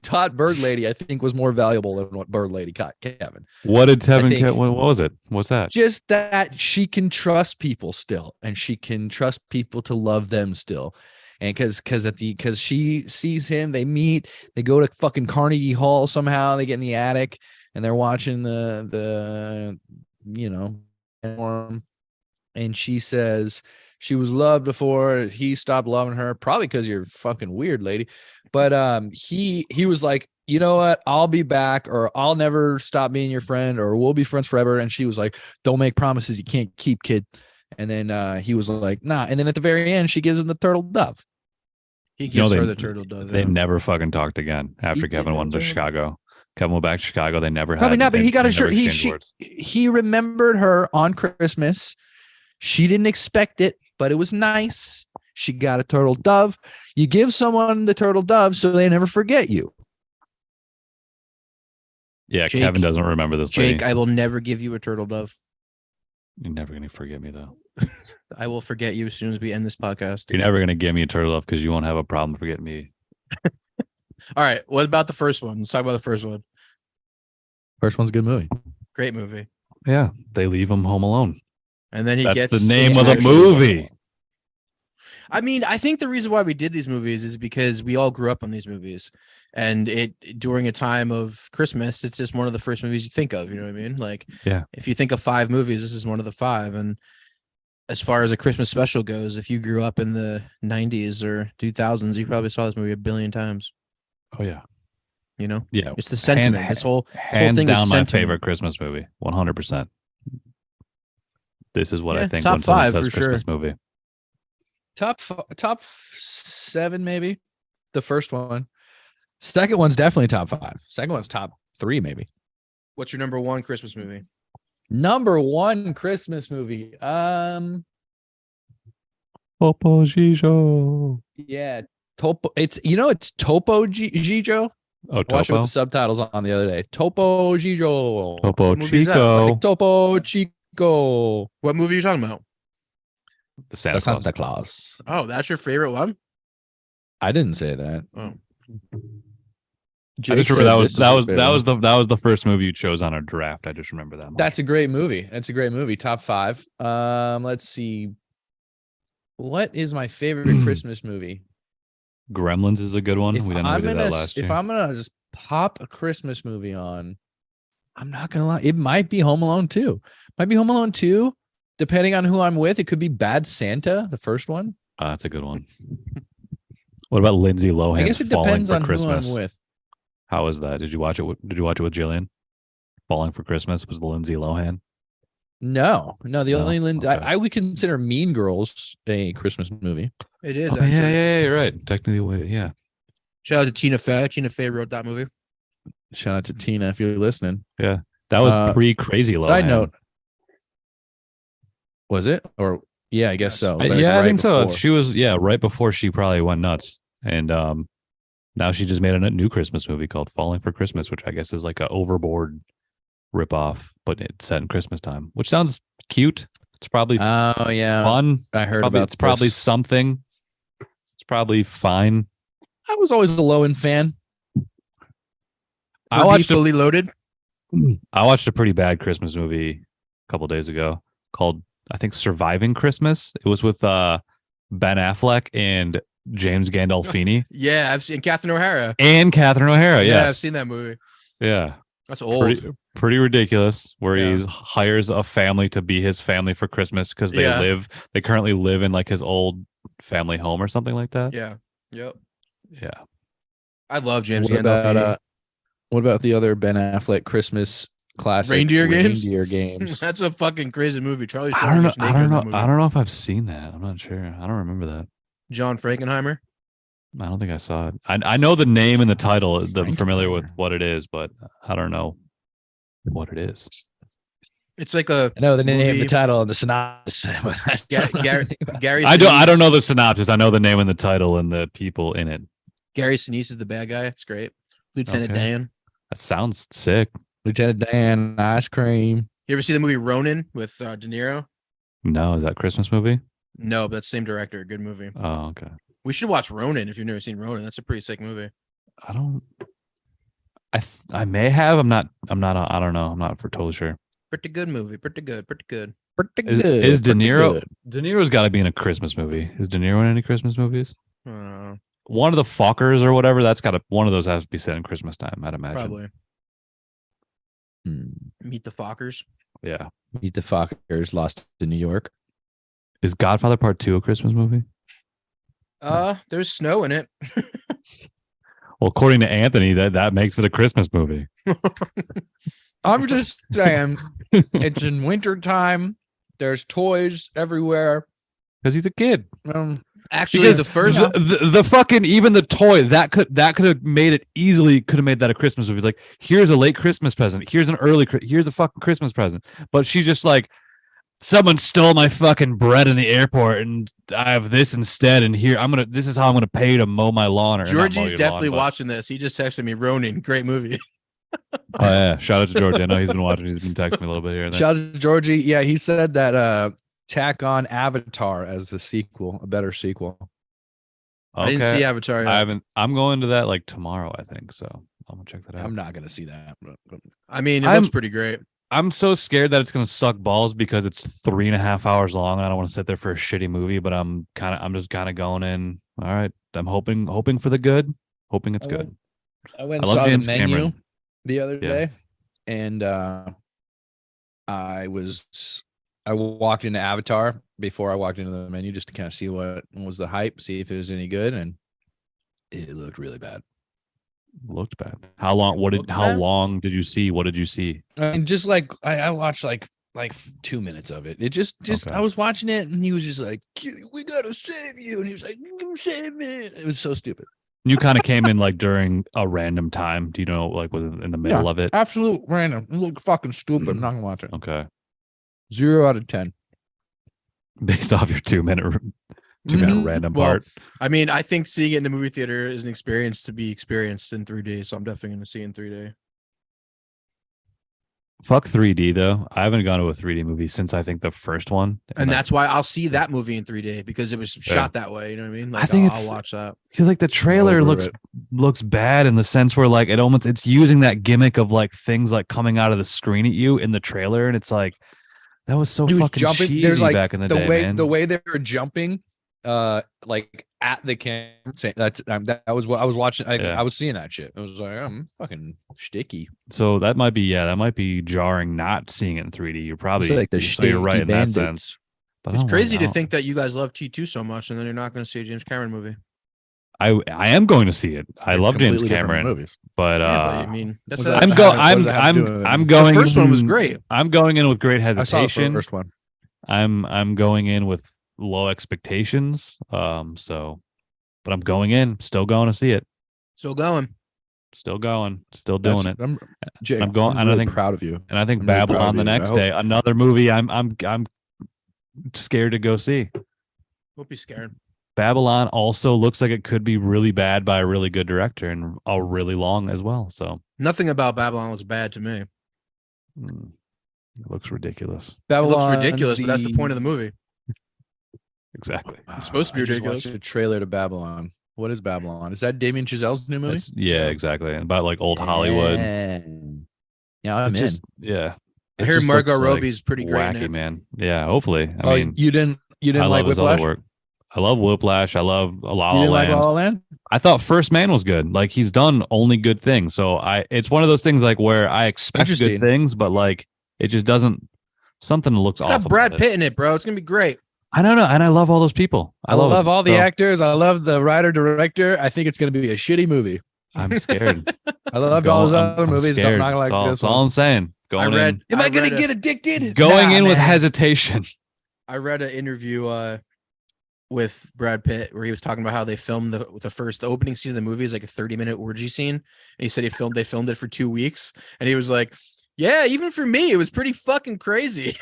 taught Bird Lady, I think, was more valuable than what Bird Lady taught Kevin. What did Kevin? What was it? What's that? Just that she can trust people still, and she can trust people to love them still. And because she sees him, they meet, they go to fucking Carnegie Hall somehow, they get in the attic, and they're watching the and she says she was loved before he stopped loving her, probably because you're fucking weird, lady. But he was like, you know what, I'll be back, or I'll never stop being your friend, or we'll be friends forever. And she was like, don't make promises you can't keep, kid. And then he was like, nah. And then at the very end, she gives him the turtle dove. He gives her the turtle dove. They never fucking talked again after Kevin went to Chicago. Kevin went back to Chicago. They never had. Probably not, but he got a shirt. He remembered her on Christmas. She didn't expect it, but it was nice. She got a turtle dove. You give someone the turtle dove so they never forget you. Yeah, Jake, Kevin doesn't remember this. Jake, I will never give you a turtle dove. You're never going to forget me, though. I will forget you as soon as we end this podcast. You're never going to give me a turtle dove because you won't have a problem forgetting me. All right. What about the first one? Let's talk about the first one. First one's a good movie. Great movie. Yeah. They leave him home alone. And then That's gets the name of the movie. I mean, I think the reason why we did these movies is because we all grew up on these movies, and during a time of Christmas, it's just one of the first movies you think of. You know what I mean? Like, yeah, if you think of 5 movies, this is one of the 5. And as far as a Christmas special goes, if you grew up in the 90s or 2000s, you probably saw this movie a billion times. Oh yeah. You know? Yeah. It's the sentiment. This whole thing down is my favorite Christmas movie. 100%. This is what I think top when someone 5 says for Christmas sure. movie. Top 7, maybe. The first one. Second one's definitely top 5. Second one's top 3, maybe. What's your number 1 Christmas movie? Number 1 Christmas movie. Topo Gijo. Yeah, Topo. It's Topo Gijo. Oh, I watched it with Topo. the subtitles on the other day. Topo Gijo. Topo What movie is that? Chico. Like Topo Chico. What movie are you talking about? The Santa The Claus. Santa Claus. Oh, that's your favorite one? I didn't say that. Oh. I just remember that was the first movie you chose on our draft. I just remember that much. That's a great movie. That's a great movie. Top 5. Let's see. What is my favorite Christmas movie? Gremlins is a good one. If We didn't I'm do that gonna last if year. I'm gonna just pop a Christmas movie on, I'm not gonna lie. It might be Home Alone 2. Might be Home Alone 2. Depending on who I'm with, it could be Bad Santa, the first one. That's a good one. What about Lindsay Lohan's I guess it Falling depends for on Christmas? who I'm with. How was that? Did you watch it? Did you watch it with Jillian? Falling for Christmas was the Lindsay Lohan. No. The No? only Okay. I would consider Mean Girls a Christmas movie. It is, Oh, actually. yeah, you're right. Technically, yeah. Shout out to Tina Fey. Tina Fey wrote that movie. Shout out to Tina if you're listening. That was pre-Crazy Lohan. Side note. Was it? Or yeah, I guess Yes. so. It was, like, I right think so. before. She was right before she probably went nuts, and now she just made a new Christmas movie called Falling for Christmas, which I guess is like a Overboard ripoff, but it's set in Christmas time, which sounds cute. It's probably Oh yeah, fun. I heard Probably, about. it's probably this. something. It's probably fine. I was always a Lowen fan. I watched Fully Loaded. I watched a pretty bad Christmas movie a couple days ago called, I think, Surviving Christmas. It was with Ben Affleck and James Gandolfini Yeah, I've seen Catherine O'Hara. and Catherine O'Hara. Yeah, I've Yes. seen that movie. Yeah. That's old. Pretty ridiculous, where Yeah. he hires a family to be his family for Christmas because Yeah. they currently live in like his old family home or something like that. Yeah. Yep. Yeah. I love James What Gandolfini. about what about the other Ben Affleck Christmas classic? Reindeer Games? Reindeer Games. That's a fucking crazy movie. Charlie I Sheen don't know. gets naked in that movie. I don't know if I've seen that. I'm not sure. I don't remember that. John Frankenheimer. I don't think I saw it. I know the name and the title. I'm Frankenheimer. familiar with what it is, but I don't know what it is. It's like a I know the name, movie- the title, and the synopsis. Gary. I don't Sinise. know the synopsis. I know the name and the title and the people in it. Gary Sinise is the bad guy. It's great. Lieutenant Okay. Dan. That sounds sick. Lieutenant Dan, ice cream. You ever see the movie Ronin with De Niro? No, is that Christmas movie? No, but that's the same director. Good movie. Oh, okay. We should watch Ronin if you've never seen Ronin. That's a pretty sick movie. I don't. I may have. I'm not. I don't know. I'm not for totally sure. Pretty good movie. Pretty good. Pretty good. Pretty Is good. De pretty Niro? good. De Niro's got to be in a Christmas movie. Is De Niro in any Christmas movies? Uh, One of the Fockers or whatever. That's got to. One of those has to be set in Christmas time. I'd imagine. probably. Hmm. Meet the Fockers. Yeah. Meet the Fockers, Lost in New York. Is Godfather Part 2 a Christmas movie? There's snow in it. Well, according to Anthony, that makes it a Christmas movie. I'm just saying, it's in winter time. There's toys everywhere. Because he's a kid. Actually, Because the first the fucking even the toy that could have made it easily could have made that a Christmas movie. It's like, here's a late Christmas present. Here's here's a fucking Christmas present. But she's just like, someone stole my fucking bread in the airport and I have this instead. And here this is how I'm gonna pay to mow my lawn. Or not mow Georgie's your definitely lawn, but- watching this. He just texted me Ronin. Great movie. Oh yeah, shout out to George. I know he's been watching. He's been texting me a little bit here and there. Shout out to Georgie. Yeah, he said that tack on Avatar as a sequel, a better sequel. I didn't see Avatar yet. I haven't. I'm going to that like tomorrow, I think. So I'm gonna check that out. I'm not gonna see that. But I mean, it I'm- looks pretty great. I'm so scared that it's gonna suck balls because it's 3.5 hours long. And I don't want to sit there for a shitty movie, but I'm just kind of going in. All right, I'm hoping for the good, hoping it's good. I went I and love saw James the menu Cameron. the other Yeah. day, and I walked into Avatar before I walked into the menu just to kind of see what was the hype, see if it was any good, and it looked really bad. Looked bad. How long? Looked How bad? long did you see? What did you see? And just like I watched like 2 minutes of it. It just Okay. I was watching it and he was just like, "We gotta save you," and he was like, "Save me!" It was so stupid. You kind of came in like during a random time. Do you know, like, was it in the middle of it? Absolute random. It looked fucking stupid. I'm not gonna watch it. Okay, 0 out of 10. based off your 2 minute Took a Mhm. random Well, part. I mean, I think seeing it in the movie theater is an experience to be experienced in 3D. So I'm definitely going to see it in 3D. Fuck 3D though. I haven't gone to a 3D movie since I think the first one. And that's why I'll see that movie in 3D because it was shot that way. You know what I mean? Like, think I'll it's watch that. because like the trailer over looks bad in the sense where like it's using that gimmick of like things like coming out of the screen at you in the trailer, and it's like that was so He was fucking jumping. cheesy There's like back in the day, way man. the way they were jumping, like at the camera. That was what I was watching. I was seeing that shit. I was like, I'm fucking sticky. So that might be jarring not seeing it in 3D. You're probably It's like the so you're right in that bandits. sense. But It's oh my crazy to God. think that you guys love T2 so much and then you're not going to see a James Cameron movie. I am going to see it. I love James Completely different Cameron, movies. but Yeah, but I mean, that's What's a, that? I'm How go does- what does it have to do with I'm it? going. The first one was in- great. I'm going in with great I saw the hesitation. first one. I'm going in with low expectations. But I'm going in, still going to see it, Still going. still going, still doing it. Jake, I'm going- I'm and I really think- proud of you. And I think I'm really proud Babylon of the you. I next hope- day, another movie I'm scared to go see. Don't be scared. Babylon also looks like it could be really bad by a really good director and a really long as well. So Nothing about Babylon looks bad to me. it looks ridiculous. It Babylon, looks ridiculous, but that's the point of the movie. Exactly. It's supposed to be I just ridiculous. watched a trailer to Babylon. What is Babylon? Is that Damien Chazelle's new movie? Yeah, exactly. And about like old Hollywood. Yeah, I'm in. Yeah. I It hear just Margot looks, like, Robbie's pretty great in wacky, it. man. Yeah, hopefully. I mean, you didn't I like love his other Whiplash? work. I love Whiplash. I love La You La didn't like Land. La La Land? I thought First Man was good. Like he's done only good things. So it's one of those things like where I expect good Interesting. things, but like it just doesn't. Something looks It's off. got Brad about it. Pitt in it, bro. It's gonna be great. I don't know, and I love all those people. I love it. all the So, actors. I love the writer director. I think it's going to be a shitty movie. I'm scared. I loved all his other movies. I'm Scared. not gonna like That's this all one. I'm saying. Going read- in, Am I, I going read to a- get addicted? going Nah, in with man. hesitation. I read an interview with Brad Pitt where he was talking about how they filmed the opening scene of the movie is like a 30-minute orgy scene. And he said they filmed it for 2 weeks. And he was like, yeah, even for me, it was pretty fucking crazy.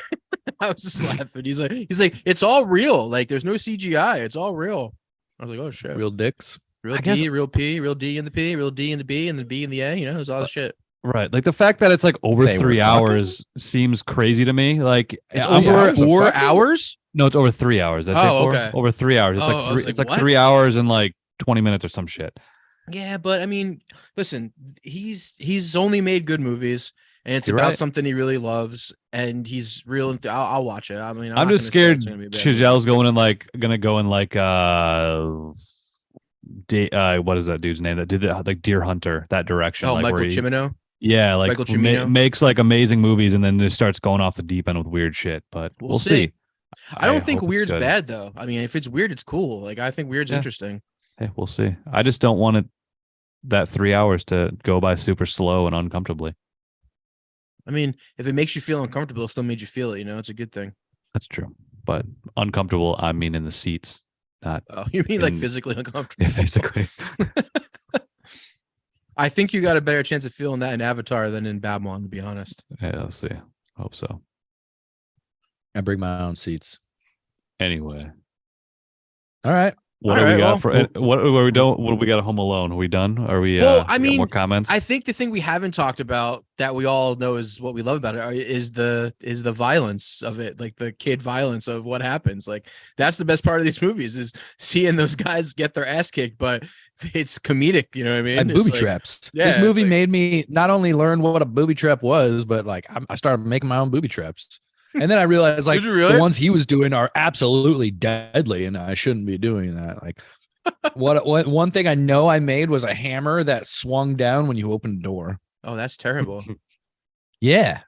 I was just laughing. He's like, it's all real. Like there's no CGI. It's all real. I was like, oh shit. Real dicks. Real I D, guess- real P, real D in the P, real D in the B, and the B in the A. You know, there's all the shit. Right, like the fact that it's like over They were 3 fucking? hours seems crazy to me. Like It's I'm yeah, over it was a 4 fucking- hours. No, it's over 3 hours. Did I say Oh, 4? okay. Over 3 hours. It's Oh, I was it's like, like what? 3 hours and like 20 minutes or some shit. Yeah, but I mean, listen, he's only made good movies, and it's You're about right. something he really loves, and he's real. I'll watch it. I mean, I'm not just gonna say scared it's gonna be a bad movie. Chazelle's gonna go in like what is that dude's name that did the like Deer Hunter, that direction. Oh, like Michael where he- Cimino. Yeah, like Michael Cimino? makes like amazing movies and then just starts going off the deep end with weird shit. But We'll we'll see. see. I don't think hope it's weird's good. bad though. I mean, if it's weird, it's cool. Like I think weird's Yeah. interesting. Hey, we'll see. I just don't want that 3 hours to go by super slow and uncomfortably. I mean, if it makes you feel uncomfortable, it still made you feel it. You know, it's a good thing. That's true. But uncomfortable, I mean in the seats, not Oh, you mean like In- physically uncomfortable? basically. I think you got a better chance of feeling that in Avatar than in Babylon, to be honest. Yeah, let's see. Hope so. I bring my own seats. Anyway, All right. what All do we right, got well, for what are we doing? What do we got at Home Alone? Are we done? Are we? Well, we I got mean, more comments. I think the thing we haven't talked about that we all know is what we love about it is the violence of it, like the kid violence of what happens. Like that's the best part of these movies is seeing those guys get their ass kicked, but it's comedic. You know what I mean? And It's booby like- traps. yeah, This it's movie like- made me not only learn what a booby trap was, but like I started making my own booby traps. And then I realized like Did you really? the ones he was doing are absolutely deadly, and I shouldn't be doing that. Like what one thing I know I made was a hammer that swung down when you opened the door. Oh, that's terrible. Yeah.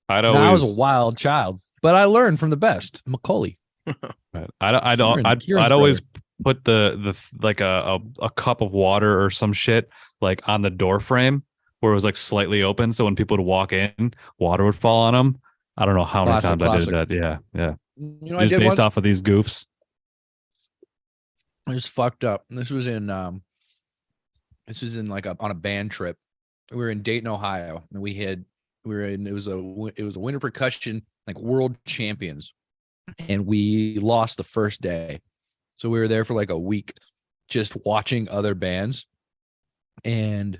I'd Now, I was always. a wild child, but I learned from the best. Macaulay. I'd Kieran's always put the like a cup of water or some shit like on the door frame where it was like slightly open, so when people would walk in, water would fall on them. I don't know how many Classic, times I did that. Yeah, yeah. You know, I Just did based once. off of these goofs. It was fucked up. This was in like on a band trip. We were in Dayton, Ohio, and it was a winter percussion like world champions, and we lost the first day. So we were there for like a week just watching other bands. And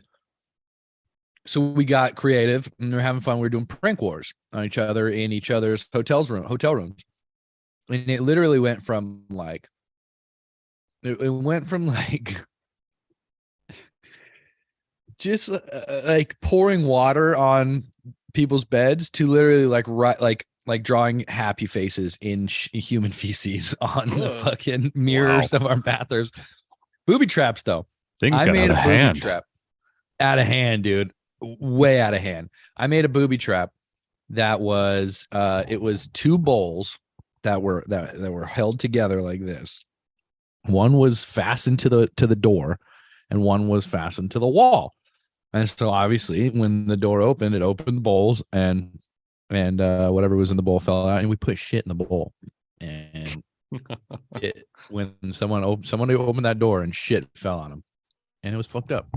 so we got creative and we were having fun. We were doing prank wars on each other in each other's hotel rooms. And it literally went from like, it went from like just like pouring water on people's beds to literally like drawing happy faces in human feces on the fucking mirrors of our bathrooms. Booby traps, though. Things I got made out a of booby hand. trap. Out of hand, dude. Way out of hand. I made a booby trap that was it was two bowls that were held together like this. One was fastened to the door and one was fastened to the wall. And so obviously when the door opened, it opened the bowls and whatever was in the bowl fell out and we put shit in the bowl. And when someone opened that door and shit fell on them and it was fucked up.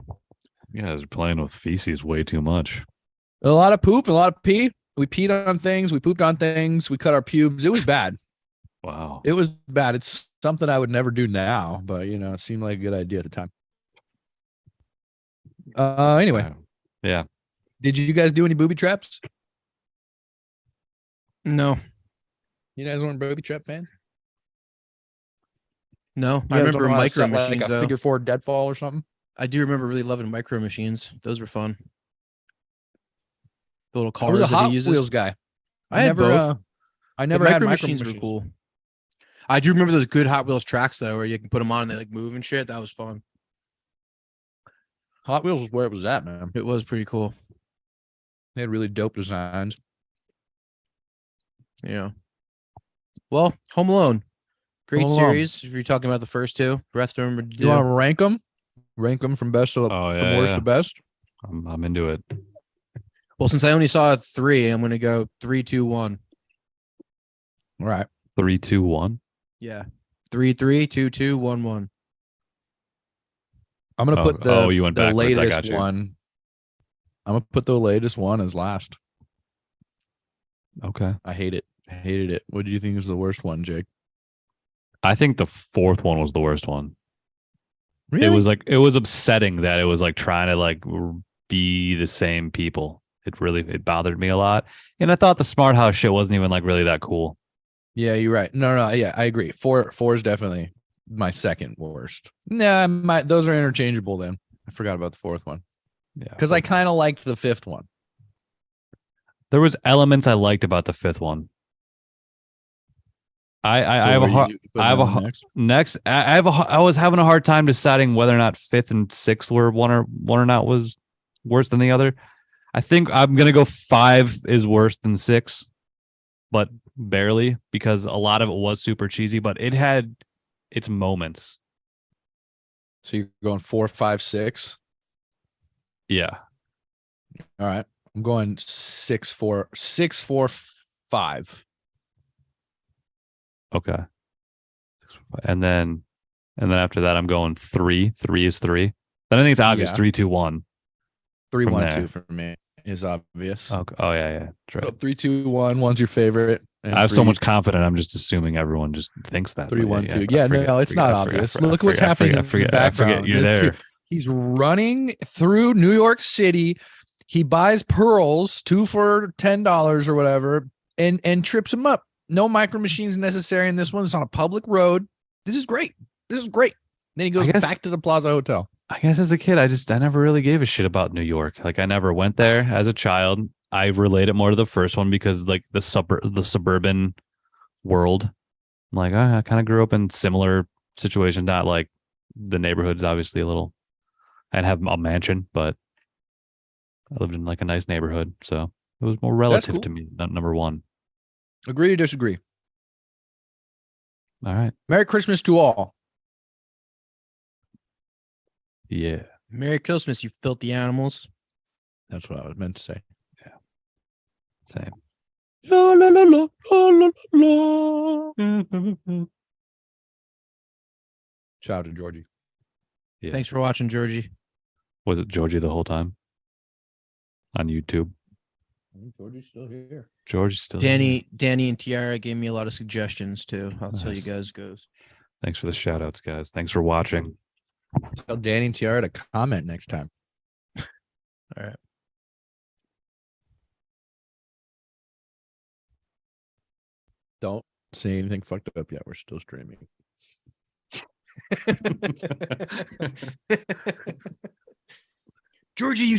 You guys are playing with feces way too much. A lot of poop, a lot of pee. We peed on things. We pooped on things. We cut our pubes. It was bad. Wow. It was bad. It's something I would never do now, but it seemed like a good idea at the time. Anyway. Yeah. Did you guys do any booby traps? No. You guys weren't booby trap fans? No. I remember micro like machines a though. figure 4 deadfall or something. I do remember really loving micro machines. Those were fun. The little I was cars a that Hot he uses. Wheels guy. I had both. I never But had micro machines were cool. I do remember those good Hot Wheels tracks though, where you can put them on and they like move and shit. That was fun. Hot Wheels was where it was at, man. It was pretty cool. They had really dope designs. Yeah. Well, Home Alone. Great Home Alone. series. If you're talking about the first two, the rest of them are You want to rank them? Rank them from best to from worst to best? I'm into it. Well, since I only saw 3, I'm gonna go 3, 2, 1. All right. 3, 2, 1. Yeah. 3, 3, 2, 2, 1, 1. I'm gonna put the you went the backwards. I got latest you. one. I'm gonna put the latest one as last. Okay. I hate it. I hated it. What do you think is the worst one, Jake? I think the fourth one was the worst one. Really? It was upsetting that it was like trying to like be the same people. It bothered me a lot. And I thought the Smart House shit wasn't even like really that cool. Yeah, you're right. No, yeah, I agree. Four is definitely my second worst. Nah, those are interchangeable then. I forgot about the fourth one. Yeah. Because I kind of liked the fifth one. There was elements I liked about the fifth one. I was having a hard time deciding whether or not fifth and sixth were one or not was worse than the other. I think I'm gonna go 5 is worse than 6, but barely, because a lot of it was super cheesy, but it had its moments. So you're going 4, 5, 6. Yeah. All right. I'm going 6, 4, 5. Okay. And then after that, I'm going 3. 3 is 3. Then I think it's obvious. Yeah. 3, 2, 1. 3, From 1, there. 2 for me is obvious. Okay. Oh yeah. That's right. So 3, 2, 1. 1's your favorite. I have so much confidence. I'm just assuming everyone just thinks that. 3, 1, 2. Yeah, no, it's not obvious. Look what's happening in the background. I forget you're there. He's running through New York City. He buys pearls, 2 for $10 or whatever, and trips him up. No micro machines necessary in this one. It's on a public road. This is great. Then he goes back to the Plaza Hotel. I guess as a kid, I never really gave a shit about New York. Like I never went there as a child. I relate it more to the first one because like the suburban world. I'm like, I kind of grew up in similar situations. Not like the neighborhood's obviously a little. I didn't have a mansion, but I lived in like a nice neighborhood, so it was more relative to me. Number one. Agree or disagree? All right. Merry Christmas to all. Yeah. Merry Christmas, you filthy animals. That's what I was meant to say. Same. La, la, la, la, la, la, la. Shout out to Georgie. Yeah. Thanks for watching, Georgie. Was it Georgie the whole time? On YouTube. Georgie's still here. Georgie's still here. Danny and Tiara gave me a lot of suggestions too. I'll tell you guys goes. Thanks for the shout outs, guys. Thanks for watching. Tell Danny and Tiara to comment next time. All right. Don't say anything fucked up yet. We're still streaming. Georgie, you